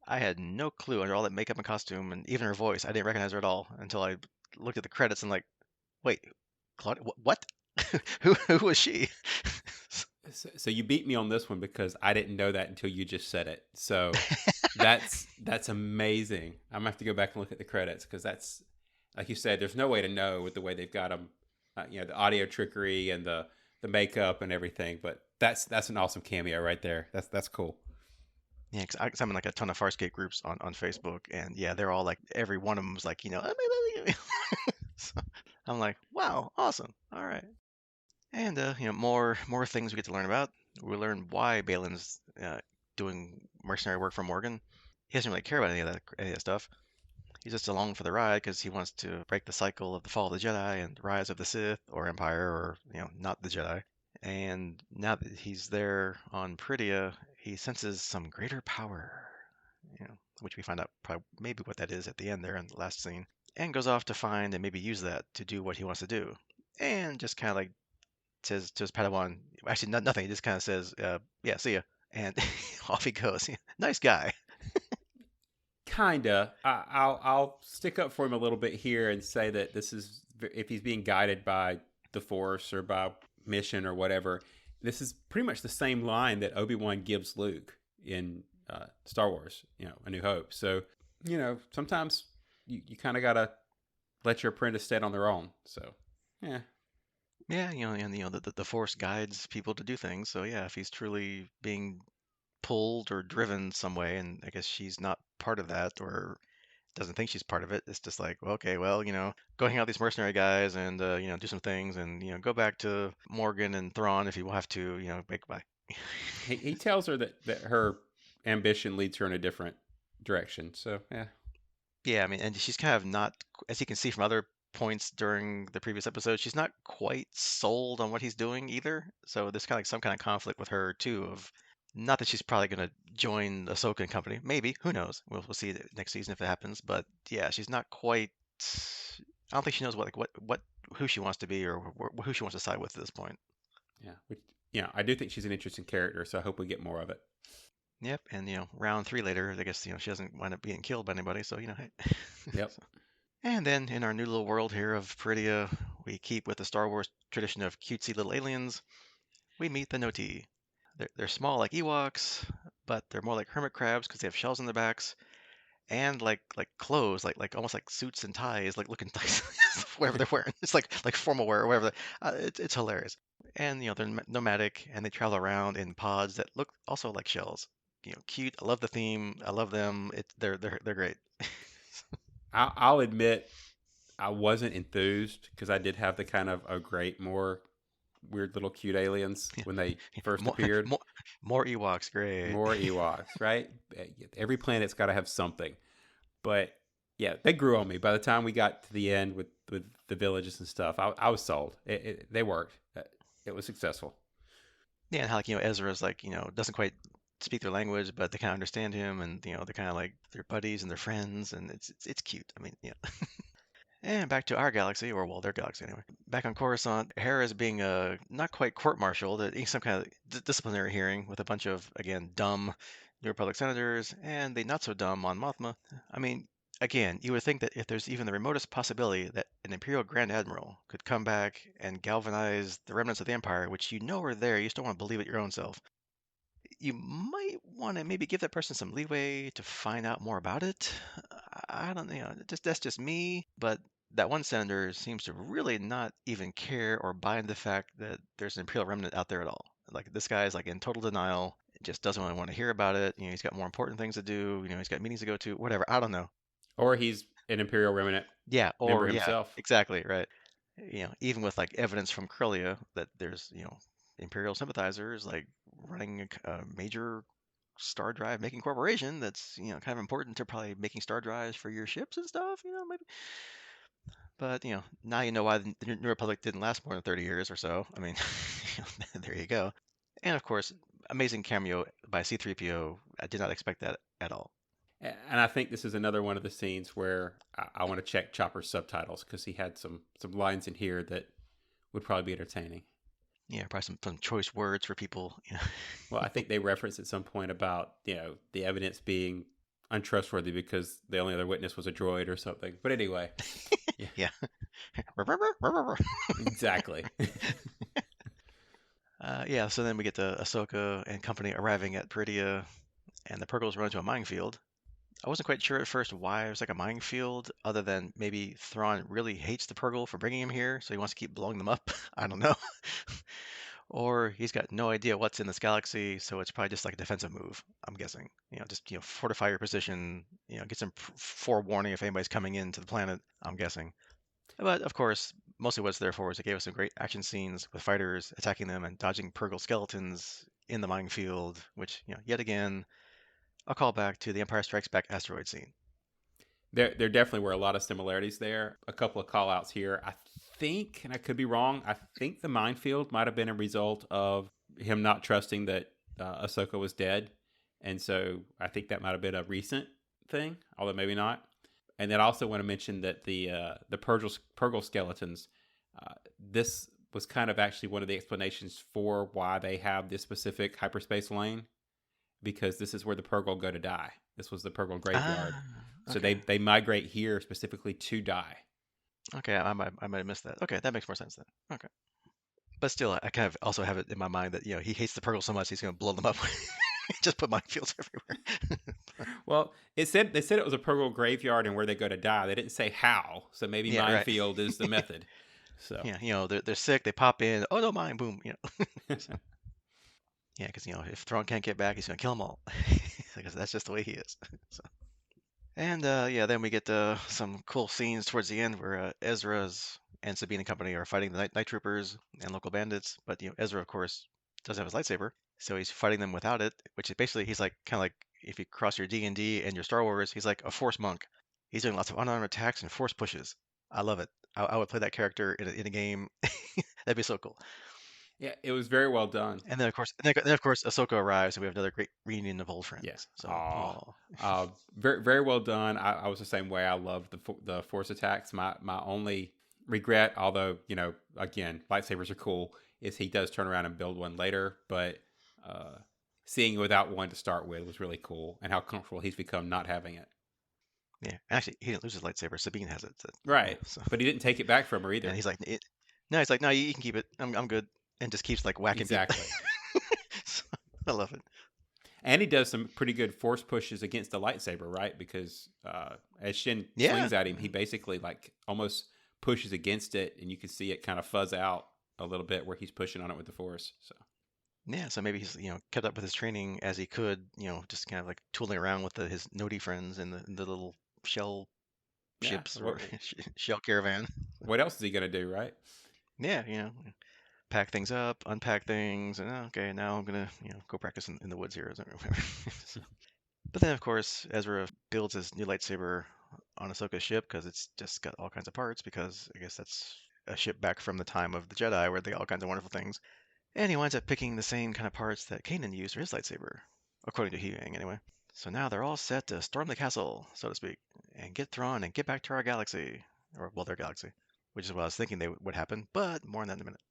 I had no clue under all that makeup and costume and even her voice. I didn't recognize her at all until I looked at the credits and like, wait, Claudia, what? Who was she? So you beat me on this one because I didn't know that until you just said it. So that's amazing. I'm gonna have to go back and look at the credits because that's like you said. There's no way to know with the way they've got them, the audio trickery and the makeup and everything. But that's an awesome cameo right there. That's cool. Yeah, because I'm in like a ton of Farscape groups on Facebook, and yeah, they're all like every one of them was like, so I'm like, wow, awesome, all right, and more things we get to learn about. We learn why Balin's doing mercenary work for Morgan. He doesn't really care about any of that stuff. He's just along for the ride because he wants to break the cycle of the fall of the Jedi and rise of the Sith or Empire or not the Jedi. And now that he's there on Pridia, he senses some greater power, which we find out probably maybe what that is at the end there in the last scene, and goes off to find and maybe use that to do what he wants to do. And just kind of like says to his Padawan, actually nothing. He just kind of says, "Yeah, see ya," and off he goes. Nice guy. Kinda. I'll stick up for him a little bit here and say that this is if he's being guided by the Force or by mission or whatever. This is pretty much the same line that Obi-Wan gives Luke in Star Wars, A New Hope. So, sometimes you kind of gotta let your apprentice stand on their own. So, yeah, Yeah, and the Force guides people to do things. So yeah, if he's truly being pulled or driven some way, and I guess she's not part of that or doesn't think she's part of it. It's just like, well, okay, well, go hang out with these mercenary guys and do some things and go back to Morgan and Thrawn if you have to, make goodbye. he tells her that her ambition leads her in a different direction. So, yeah, Yeah, I mean, and she's kind of not, as you can see from other points during the previous episode, she's not quite sold on what he's doing either. So there's kind of like some kind of conflict with her too. Of not that she's probably going to join Ahsoka and company. Maybe, who knows? We'll see it next season if it happens. But yeah, she's not quite. I don't think she knows what who she wants to be or who she wants to side with at this point. yeah, I do think she's an interesting character. So I hope we get more of it. Yep, and round 3 later, I guess she doesn't wind up being killed by anybody. So hey. Yep. And then in our new little world here of Peridia, we keep with the Star Wars tradition of cutesy little aliens. We meet the Noti. They're small like Ewoks, but they're more like hermit crabs because they have shells on their backs and like clothes, like almost like suits and ties, like looking like whatever they're wearing. It's like formal wear or whatever. It's hilarious. and they're nomadic, and they travel around in pods that look also like shells. Cute. I love the theme. I love them. They're great. I'll admit I wasn't enthused because I did have the kind of oh great more weird little cute aliens when they first More, appeared. more, more Ewoks. Great. More Ewoks, right? Every planet's got to have something. But yeah, they grew on me. By the time we got to the end with the villages and stuff, I was sold. They worked. It was successful. Yeah, and how like Ezra's like doesn't quite speak their language, but they kind of understand him, and they're kind of like their buddies and their friends, and it's cute. I mean, And back to our galaxy, or well, their galaxy anyway. Back on Coruscant, Hera is being not quite court-martialed, some kind of disciplinary hearing with a bunch of, again, dumb New Republic senators and the not so dumb Mon Mothma. I mean, again, you would think that if there's even the remotest possibility that an Imperial Grand Admiral could come back and galvanize the remnants of the Empire, which are there, you still want to believe it your own self, you might want to maybe give that person some leeway to find out more about it. I don't that's just me, but that one senator seems to really not even care or buy into the fact that there's an imperial remnant out there at all. Like this guy is like in total denial, just doesn't really want to hear about it. He's got more important things to do. He's got meetings to go to, whatever. I don't know. Or he's an Imperial Remnant Yeah, member or yeah, himself. exactly, right. Even with like evidence from Corellia that there's, imperial sympathizers like running a major star drive making corporation that's kind of important to probably making star drives for your ships and stuff, maybe. But now you know why the New Republic didn't last more than 30 years or so. I mean, there you go. And of course, amazing cameo by C3PO. I did not expect that at all. And I think this is another one of the scenes where I want to check Chopper's subtitles because he had some lines in here that would probably be entertaining. Yeah, probably some choice words for people. Well, I think they referenced at some point about the evidence being untrustworthy because the only other witness was a droid or something. But anyway, yeah, Yeah. exactly. Yeah, so then we get to Ahsoka and company arriving at Peridia, and the Purgles run into a minefield. I wasn't quite sure at first why it was like a minefield, other than maybe Thrawn really hates the Purgle for bringing him here, so he wants to keep blowing them up. I don't know. Or he's got no idea what's in this galaxy, so it's probably just like a defensive move, I'm guessing. Just fortify your position, get some forewarning if anybody's coming into the planet, I'm guessing. But of course, mostly what it's there for is it gave us some great action scenes with fighters attacking them and dodging Purgle skeletons in the minefield, which, yet again, a callback to the Empire Strikes Back asteroid scene. There definitely were a lot of similarities there. A couple of call outs here. I think, and I could be wrong, I think the minefield might have been a result of him not trusting that Ahsoka was dead. And so I think that might have been a recent thing, although maybe not. And then I also want to mention that the Purgle skeletons, this was kind of actually one of the explanations for why they have this specific hyperspace lane, because this is where the Purgle go to die. This was the Purgle graveyard. Ah, So okay. they migrate here specifically to die. Okay, I might have missed that. Okay, that makes more sense then. Okay. But still, I kind of also have it in my mind that, he hates the Purgle so much he's going to blow them up. Just put minefields everywhere. Well, they said it was a Purgle graveyard and where they go to die. They didn't say how. So maybe Yeah, right. minefield is the method. So Yeah, they're sick, they pop in, oh no, mine, boom, So, yeah, because, if Thrawn can't get back, he's going to kill them all. Because that's just the way he is. So. And yeah, then we get some cool scenes towards the end where Ezra's and Sabine and company are fighting the night troopers and local bandits. But Ezra, of course, doesn't have his lightsaber, so he's fighting them without it. Which is basically he's like kind of like if you cross your D&D and your Star Wars, he's like a Force monk. He's doing lots of unarmed attacks and Force pushes. I love it. I would play that character in a game. That'd be so cool. yeah, it was very well done. And then of course Ahsoka arrives, and we have another great reunion of old Yeah. friends. So, Oh, oh, very very well done. I was the same way. I love the force attacks. My only regret, although again, lightsabers are cool, is he does turn around and build one later. But uh, seeing it without one to start with was really cool, and how comfortable he's become not having it. yeah. Actually, he didn't lose his lightsaber. Sabine has it. So, yeah. Right, So, but he didn't take it back from her and either. he's like, no, he's like, no, you can keep it. I'm good, and just keeps like whacking people. Exactly. So, I love it. And he does some pretty good force pushes against the lightsaber, right? Because as Shin Yeah, swings at him, he basically like almost pushes against it, and you can see it kind of fuzz out. a little bit where he's pushing on it with the Force. So Yeah, so maybe he's, kept up with his training as he could, just kind of like tooling around with his nodie friends in the little shell yeah, ships or shell caravan. what else is he gonna do, right? Yeah, pack things up, unpack things, and okay, now I'm gonna, go practice in the woods here, or whatever. So, but then, of course, Ezra builds his new lightsaber on Ahsoka's ship because it's just got all kinds of parts. Because I guess that's a ship back from the time of the Jedi where they got all kinds of wonderful things. And he winds up picking the same kind of parts that Kanan used for his lightsaber, according to Huyang, anyway. So now they're all set to storm the castle, so to speak, and get Thrawn and get back to our galaxy, or well, their galaxy, which is what I was thinking would happen. But more on that in a minute.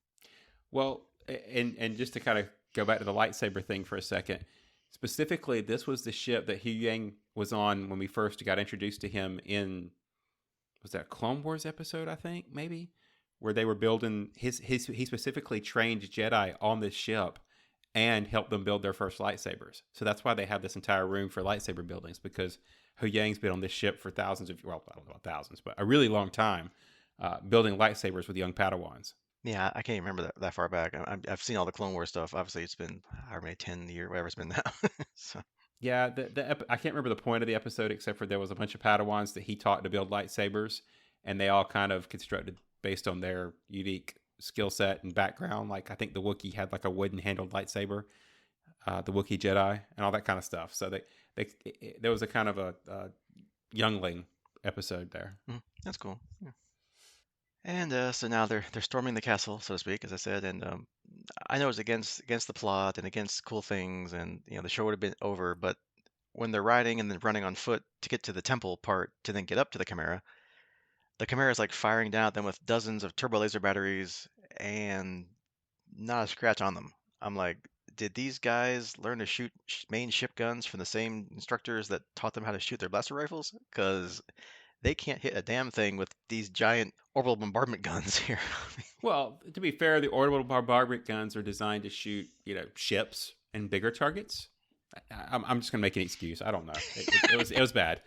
Well, and just to kind of go back to the lightsaber thing for a second, specifically, this was the ship that Hu Yang was on when we first got introduced to him in, was that Clone Wars episode? I think maybe where they were building his he specifically trained Jedi on this ship and helped them build their first lightsabers. So that's why they have this entire room for lightsaber buildings, because Hu Yang's been on this ship for thousands of, well, I don't know about thousands, but a really long time, building lightsabers with young Padawans. Yeah, I can't even remember that far back. I've seen all the Clone Wars stuff. Obviously, it's been however many 10 years, whatever it's been now. So Yeah, I can't remember the point of the episode except for there was a bunch of Padawans that he taught to build lightsabers, and they all kind of constructed based on their unique skill set and background. Like I think the Wookiee had like a wooden handled lightsaber, the Wookiee Jedi, and all that kind of stuff. So there was a kind of a youngling episode there. that's cool. Yeah. And so now they're storming the castle, so to speak, as I said. And I know it's against the plot and against cool things, and the show would have been over. But when they're riding and then running on foot to get to the temple part to then get up to the Chimera is like firing down at them with dozens of turbo laser batteries and not a scratch on them. I'm like, did these guys learn to shoot main ship guns from the same instructors that taught them how to shoot their blaster rifles? Because they can't hit a damn thing with these giant orbital bombardment guns here. Well, to be fair, the orbital bombardment guns are designed to shoot, ships and bigger targets. I'm just gonna make an excuse. I don't know. It was bad.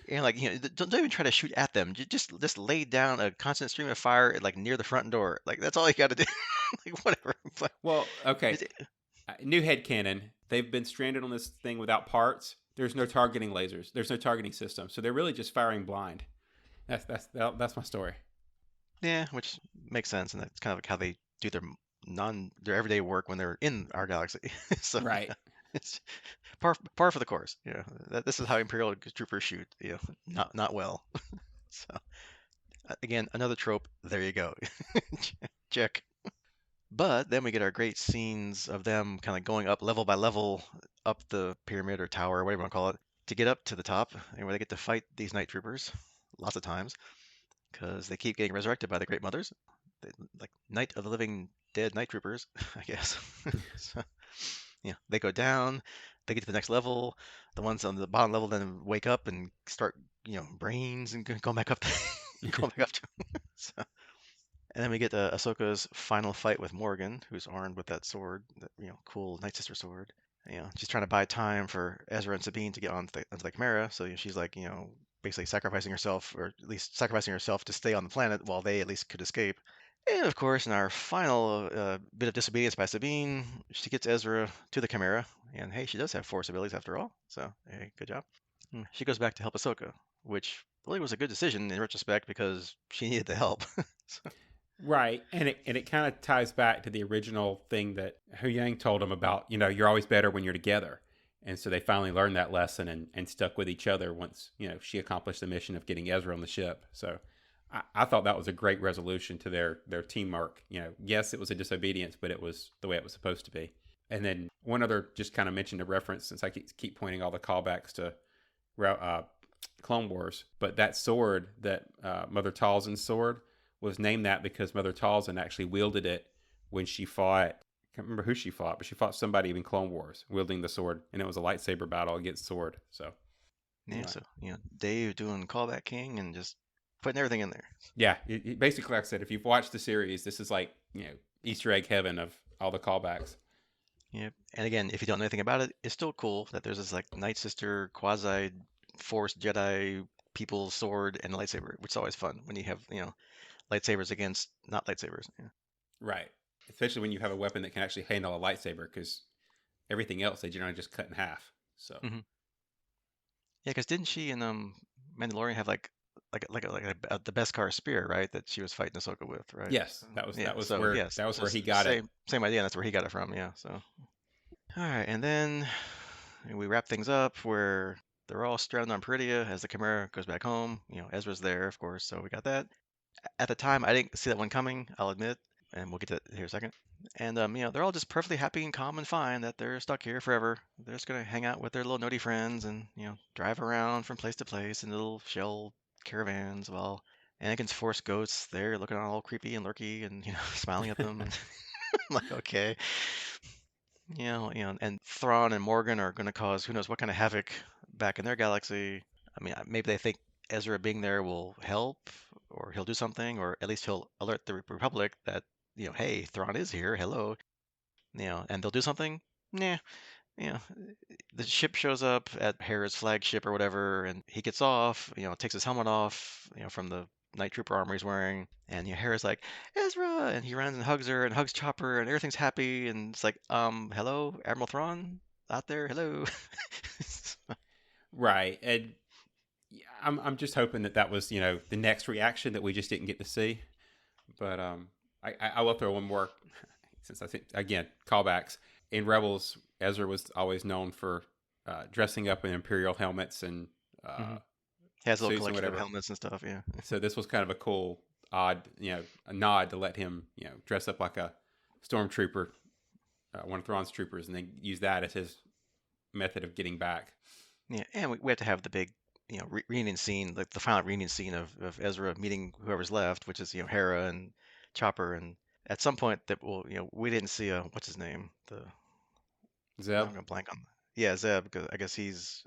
And like, don't even try to shoot at them. Just lay down a constant stream of fire like near the front door. Like that's all you got to do. Like whatever. But Well, okay. it, New headcanon. They've been stranded on this thing without parts. There's no targeting lasers. There's no targeting system. So they're really just firing blind. That's my story. yeah, which makes sense, and that's kind of like how they do their everyday work when they're in our galaxy. So Right. yeah, it's par for the course. This is how Imperial troopers shoot. Not well. So again, another trope. There you go. Check. But then we get our great scenes of them kind of going up level by level up the pyramid or tower, or whatever you want to call it, to get up to the top, and where they get to fight these night troopers lots of times because they keep getting resurrected by the Great Mothers, like Night of the Living Dead night troopers, I guess. So, yeah, they go down, they get to the next level. The ones on the bottom level then wake up and start, brains and going back up, going back up to. So, and then we get Ahsoka's final fight with Morgan, who's armed with that sword, that cool Night Sister sword. She's trying to buy time for Ezra and Sabine to get onto the Chimera. So she's like, basically sacrificing herself, or at least sacrificing herself to stay on the planet while they at least could escape. And of course, in our final bit of disobedience by Sabine, she gets Ezra to the Chimera. And hey, she does have Force abilities after all. So hey, good job. She goes back to help Ahsoka, which really was a good decision in retrospect because she needed the help. So, Right, and it kind of ties back to the original thing that Hu Yang told him about. You're always better when you're together, and so they finally learned that lesson and stuck with each other once she accomplished the mission of getting Ezra on the ship. So I thought that was a great resolution to their teamwork. Yes, it was a disobedience, but it was the way it was supposed to be. And then one other just kind of mentioned a reference, since I keep pointing all the callbacks to Clone Wars, but that sword, that Mother Talzin's sword, was named that because Mother Talzin actually wielded it when she fought. I can't remember who she fought, but she fought somebody in Clone Wars wielding the sword, and it was a lightsaber battle against sword. So yeah, anyway, so Dave doing callback king and just putting everything in there. yeah, basically, like I said, if you've watched the series, this is like Easter egg heaven of all the callbacks. Yep. And again, if you don't know anything about it, it's still cool that there's this like Night Sister quasi Force Jedi people sword and lightsaber, which is always fun when you have lightsabers against not lightsabers. Yeah. Right. Especially when you have a weapon that can actually handle a lightsaber, because everything else they generally just cut in half. So Hmm. Yeah, because didn't she and Mandalorian have the Beskar spear, right? That she was fighting Ahsoka with, right? yes, Yeah. that was So where yes, so he got it. same idea. And that's where he got it from. Yeah. So all right, and then we wrap things up where they're all stranded on Peridia as the Chimera goes back home. Ezra's there, of course. So we got that. At the time, I didn't see that one coming, I'll admit, and we'll get to that here in a second. And they're all just perfectly happy and calm and fine that they're stuck here forever. They're just gonna hang out with their little nerdy friends and drive around from place to place in little shell caravans while Anakin's Force ghosts there looking all creepy and lurky and smiling at them. And I'm like, okay, and Thrawn and Morgan are gonna cause who knows what kind of havoc back in their galaxy. I mean, maybe they think Ezra being there will help, or he'll do something, or at least he'll alert the Republic that, hey, Thrawn is here, hello, and they'll do something. Nah, you know, the ship shows up at Hera's flagship or whatever, and he gets off, takes his helmet off, from the night trooper armor he's wearing, and Hera's like, Ezra, and he runs and hugs her and hugs Chopper, and everything's happy, and it's like, hello, Admiral Thrawn out there, hello. Right. And yeah, I'm just hoping that was the next reaction that we just didn't get to see. But I will throw one more, since I think, again, callbacks. In Rebels, Ezra was always known for dressing up in Imperial helmets and Hmm. He has a little suits and collection of whatever. helmets and stuff, yeah. So this was kind of a cool, odd, a nod to let him, dress up like a stormtrooper, one of Thrawn's troopers, and then use that as his method of getting back. Yeah, and we have to have the big, reunion scene, like the final reunion scene of Ezra meeting whoever's left, which is, Hera and Chopper, and at some point that will, we didn't see what's his name, now Zeb? I'm gonna blank on, yeah, Zeb, because I guess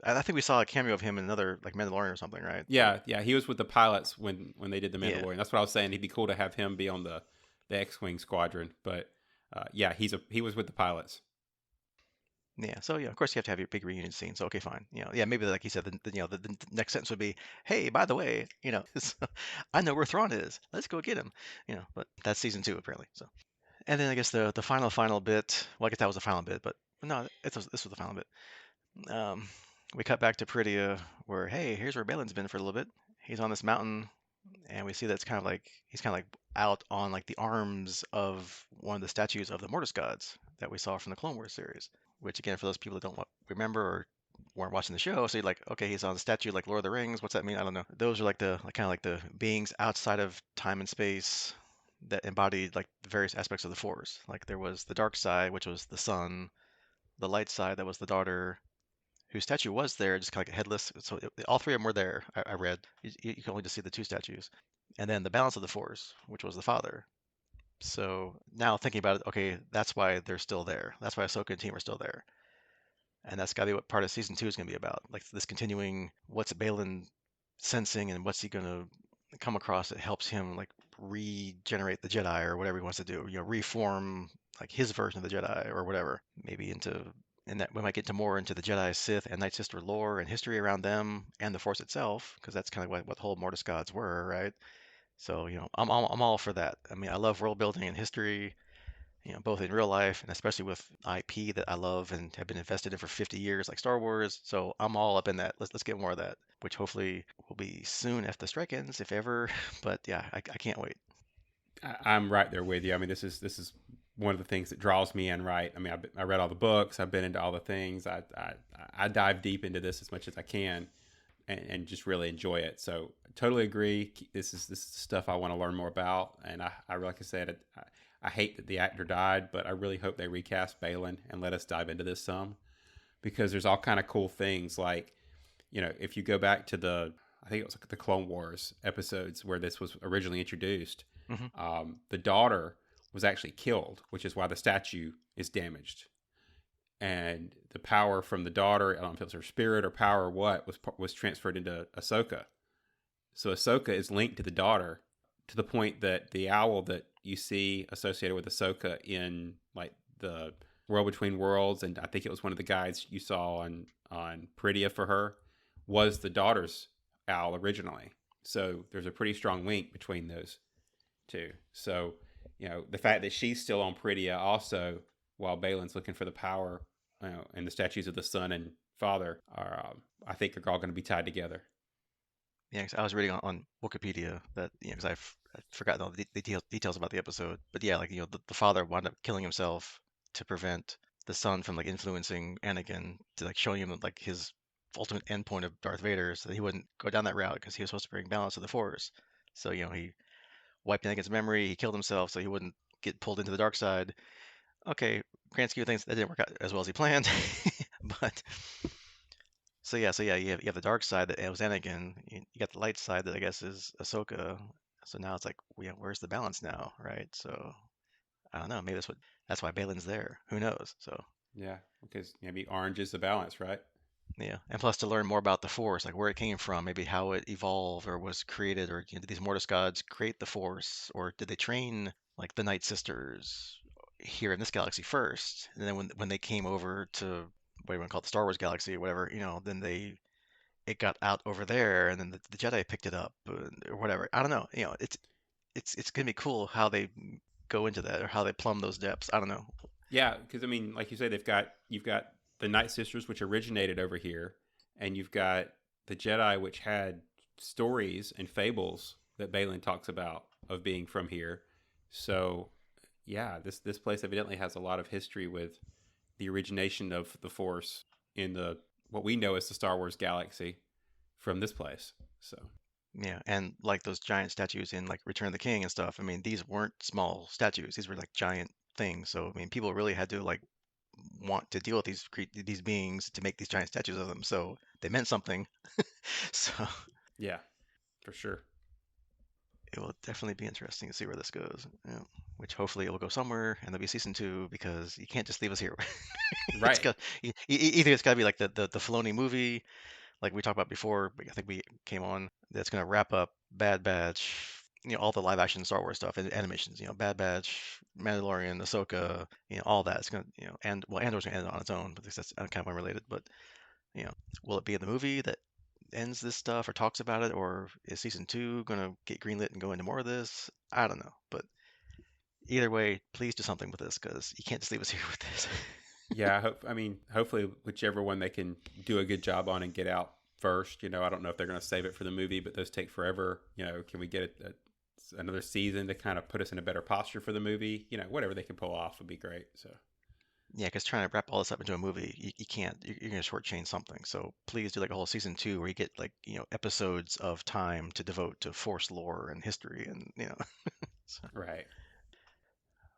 I think we saw a cameo of him in another like Mandalorian or something, right? But Yeah, he was with the pilots when they did the yeah, Mandalorian. That's what I was saying. It'd be cool to have him be on the X-wing squadron. But yeah, he was with the pilots. yeah. So yeah, of course you have to have your big reunion scene. So okay, fine. Yeah, maybe like you said, the next sentence would be, "Hey, by the way, so I know where Thrawn is. Let's go get him." But that's season two apparently. So, and then I guess the final bit. Well, I guess that was the final bit, but no, this was the final bit. Um, we cut back to Peridia, where hey, here's where Balin's been for a little bit. He's on this mountain, and we see that's kind of like he's kind of like out on like the arms of one of the statues of the Mortis gods that we saw from the Clone Wars series. Which again, for those people that don't remember or weren't watching the show, so you're like, okay, he's on a statue like Lord of the Rings. What's that mean? I don't know. Those are like kind of like the beings outside of time and space that embodied like the various aspects of the Force. Like there was the dark side, which was the sun, the light side, that was the daughter, whose statue was there, just kind of like headless. So all three of them were there. I read. You can only just see the two statues, and then the balance of the Force, which was the father. So now thinking about it, okay, that's why they're still there. That's why Ahsoka and team are still there, and that's got to be what part of season two is going to be about. Like this continuing, what's Balin sensing, and what's he going to come across that helps him like regenerate the Jedi or whatever he wants to do. Reform like his version of the Jedi or whatever. Maybe and that we might get to more into the Jedi, Sith, and Night Sister lore and history around them and the Force itself, because that's kind of what the whole Mortis gods were, right? So I'm all for that. I mean, I love world building and history, both in real life and especially with IP that I love and have been invested in for 50 years, like Star Wars. So I'm all up in that. Let's get more of that, which hopefully will be soon after the strike ends, if ever. But yeah, I can't wait. I'm right there with you. I mean, this is one of the things that draws me in. Right. I mean, I read all the books. I've been into all the things. I dive deep into this as much as I can, and just really enjoy it. So totally agree. This is stuff I want to learn more about. And I like I said, I hate that the actor died, but I really hope they recast Balin and let us dive into this some, because there's all kind of cool things like, if you go back to I think it was like the Clone Wars episodes where this was originally introduced, Hmm. the daughter was actually killed, which is why the statue is damaged. And the power from the daughter, I don't know if it was her spirit or power or what, was transferred into Ahsoka. So Ahsoka is linked to the daughter, to the point that the owl that you see associated with Ahsoka in like the World Between Worlds, and I think it was one of the guides you saw on Peridia for her, was the daughter's owl originally. So there's a pretty strong link between those too. So, the fact that she's still on Pridia also, while Balin's looking for the power, and the statues of the son and father are, I think, are all going to be tied together. Yeah, 'cause I was reading on Wikipedia that, because I forgot all the details about the episode, but yeah, like, the father wound up killing himself to prevent the son from like influencing Anakin to like showing him like his ultimate endpoint of Darth Vader, so that he wouldn't go down that route because he was supposed to bring balance to the Force. So, he wiped Anakin's memory, he killed himself so he wouldn't get pulled into the dark side. Okay, grand scheme of things, that didn't work out as well as he planned, but so yeah, you have the dark side that it was Anakin. You got the light side that I guess is Ahsoka. So now it's like, where's the balance now, right? So I don't know. Maybe that's why Balin's there. Who knows? So Yeah, because maybe orange is the balance, right? yeah, and plus to learn more about the Force, like where it came from, maybe how it evolved or was created, or did these Mortis gods create the Force, or did they train like the Night Sisters here in this galaxy first, and then when they came over to what do you want to call it, the Star Wars galaxy or whatever, then it got out over there, and then the Jedi picked it up, or whatever. I don't know. It's gonna be cool how they go into that or how they plumb those depths. I don't know. Yeah, because I mean, like you say, you've got the Night Sisters, which originated over here, and you've got the Jedi, which had stories and fables that Balin talks about of being from here. So, yeah, this place evidently has a lot of history with the origination of the Force in the what we know as the Star Wars galaxy from this place. So, Yeah, and like those giant statues in like Return of the King and stuff. I mean, these weren't small statues; these were like giant things. So I mean, people really had to like want to deal with these beings to make these giant statues of them. So they meant something. So yeah, for sure. it will definitely be interesting to see where this goes. Yeah. Which hopefully it will go somewhere, and there'll be season two because you can't just leave us here. It's Right. got either it's got to be like the Filoni movie, like we talked about before. I think we came on, that's going to wrap up Bad Batch, all the live action Star Wars stuff and animations. Bad Batch, Mandalorian, Ahsoka, all that. It's going to, and well, Andor's going to end on its own, but that's kind of unrelated. But you know, will it be in the movie that ends this stuff or talks about it, or is season two going to get greenlit and go into more of this? I don't know, but either way, please do something with this because you can't just leave us here with this. Yeah, I mean, hopefully, whichever one they can do a good job on and get out first. I don't know if they're going to save it for the movie, but those take forever. Can we get another season to kind of put us in a better posture for the movie? Whatever they can pull off would be great. So, Yeah, because trying to wrap all this up into a movie, you can't. You're going to shortchange something. So please do like a whole season two where you get like, episodes of time to devote to Force lore and history and. So, right.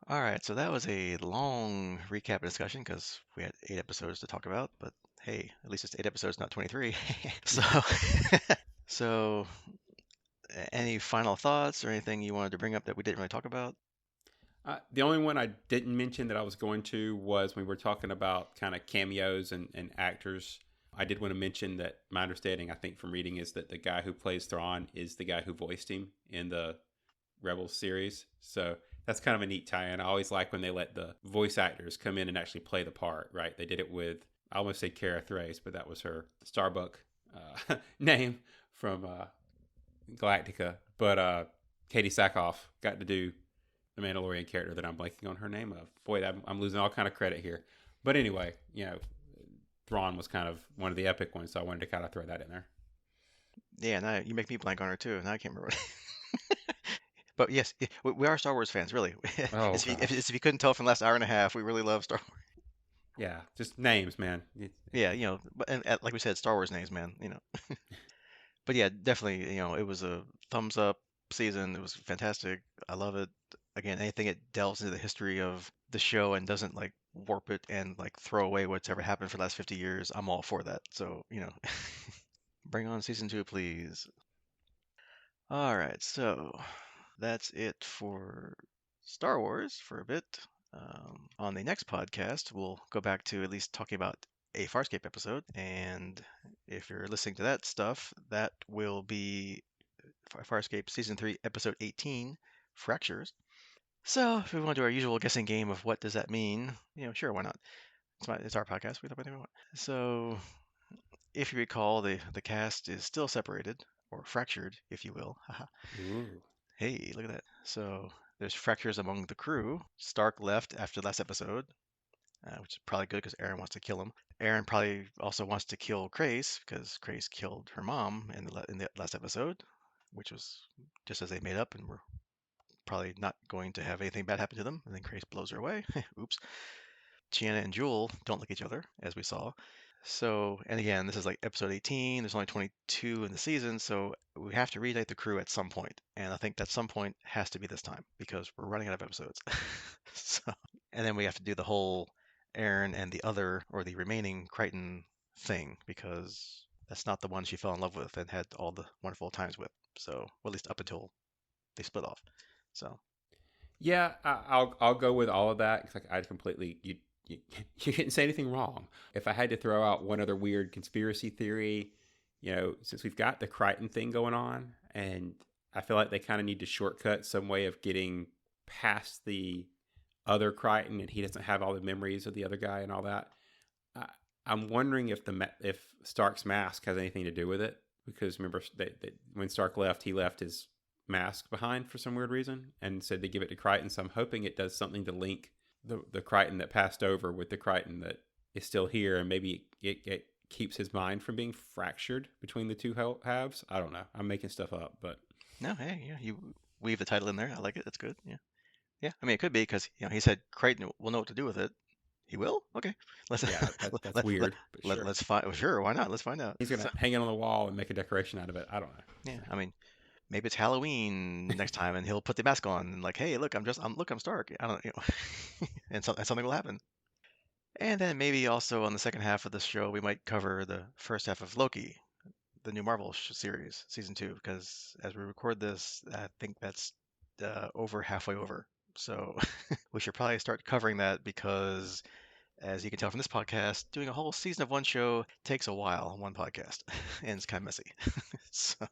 all right, so that was a long recap and discussion because we had 8 episodes to talk about. But hey, at least it's 8 episodes, not 23. So, so any final thoughts or anything you wanted to bring up that we didn't really talk about? The only one I didn't mention that I was going to was when we were talking about kind of cameos and actors. I did want to mention that my understanding, I think, from reading, is that the guy who plays Thrawn is the guy who voiced him in the Rebels series. So that's kind of a neat tie-in. I always like when they let the voice actors come in and actually play the part. Right? They did it with, I almost say Cara Thrace, but that was her Starbuck name from Galactica. But Katie Sackhoff got to do the Mandalorian character that I'm blanking on her name of. Boy, I'm losing all kind of credit here. But anyway, Thrawn was kind of one of the epic ones, so I wanted to kind of throw that in there. Yeah, now you make me blank on her too. Now I can't remember. But yes, we are Star Wars fans, really. Oh If gosh, you couldn't tell from the last hour and a half, we really love Star Wars. yeah, just names, man. Yeah, and like we said, Star Wars names, man. But yeah, definitely, it was a thumbs up season. It was fantastic. I love it. Again, anything it delves into the history of the show and doesn't like warp it and like throw away what's ever happened for the last 50 years, I'm all for that. So, bring on season two, please. All right, so that's it for Star Wars for a bit. On the next podcast, we'll go back to at least talking about a Farscape episode. And if you're listening to that stuff, that will be Farscape Season 3, Episode 18, Fractures. So if we want to do our usual guessing game of what does that mean, sure, why not? It's our podcast. We talk about anything we want. So if you recall, the cast is still separated, or fractured, if you will. Ooh. Hey, look at that. So there's fractures among the crew. Stark left after the last episode, which is probably good because Aaron wants to kill him. Aaron probably also wants to kill Grace because Grace killed her mom in the last episode, which was just as they made up and were probably not going to have anything bad happen to them. And then Grace blows her away. Oops. Chiana and Jewel don't like each other, as we saw. So, and again, this is like episode 18. There's only 22 in the season, so we have to reunite the crew at some point. And I think that some point has to be this time because we're running out of episodes. So, and then we have to do the whole Aaron and the other or the remaining Crichton thing because that's not the one she fell in love with and had all the wonderful times with. So, well, at least up until they split off. So, Yeah, I'll go with all of that. 'Cause, like I completely you you didn't say anything wrong. If I had to throw out one other weird conspiracy theory, since we've got the Crichton thing going on, and I feel like they kind of need to shortcut some way of getting past the other Crichton, and he doesn't have all the memories of the other guy and all that. I, I'm wondering if if Stark's mask has anything to do with it, because remember when Stark left, he left his mask behind for some weird reason and said to give it to Crichton. So I'm hoping it does something to link the Crichton that passed over with the Crichton that is still here, and maybe it keeps his mind from being fractured between the two halves. I don't know. I'm making stuff up, but no, hey, yeah, you weave the title in there. I like it. That's good. Yeah. Yeah, I mean, it could be because he said Crichton will know what to do with it. He will? Okay. Let's yeah, that's let let weird. But sure, let's find. Well, sure, why not? Let's find out. he's gonna So, hang it on the wall and make a decoration out of it. I don't know. yeah, So. I mean, maybe it's Halloween next time, and he'll put the mask on and like, hey, look, I'm Stark. I don't, and something will happen. And then maybe also on the second half of the show, we might cover the first half of Loki, the new Marvel series, season two, because as we record this, I think that's over halfway over. So we should probably start covering that because as you can tell from this podcast, doing a whole season of one show takes a while on one podcast, and it's kind of messy. So,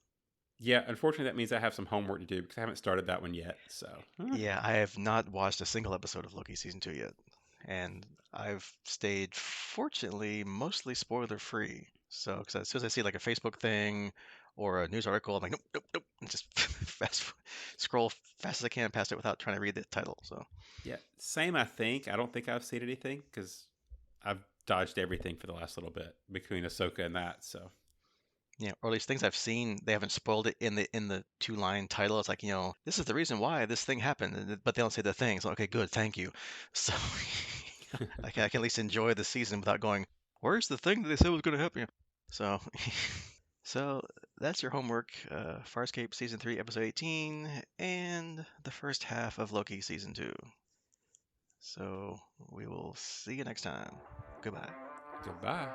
Yeah, unfortunately, that means I have some homework to do because I haven't started that one yet. So, yeah, I have not watched a single episode of Loki season two yet, and I've stayed, fortunately, mostly spoiler free. So, because as soon as I see like a Facebook thing or a news article, I'm like, nope, nope, nope, and just scroll fast as I can past it without trying to read the title. So, yeah, same. I think I don't think I've seen anything because I've dodged everything for the last little bit between Ahsoka and that. So, yeah, or at least things I've seen, they haven't spoiled it in the two-line title. It's like, this is the reason why this thing happened, but they don't say the thing. So, okay, good, thank you. So I can at least enjoy the season without going, where's the thing that they said was going to happen? So, so that's your homework. Farscape season 3, episode 18, and the first half of Loki season 2. So we will see you next time. Goodbye. goodbye.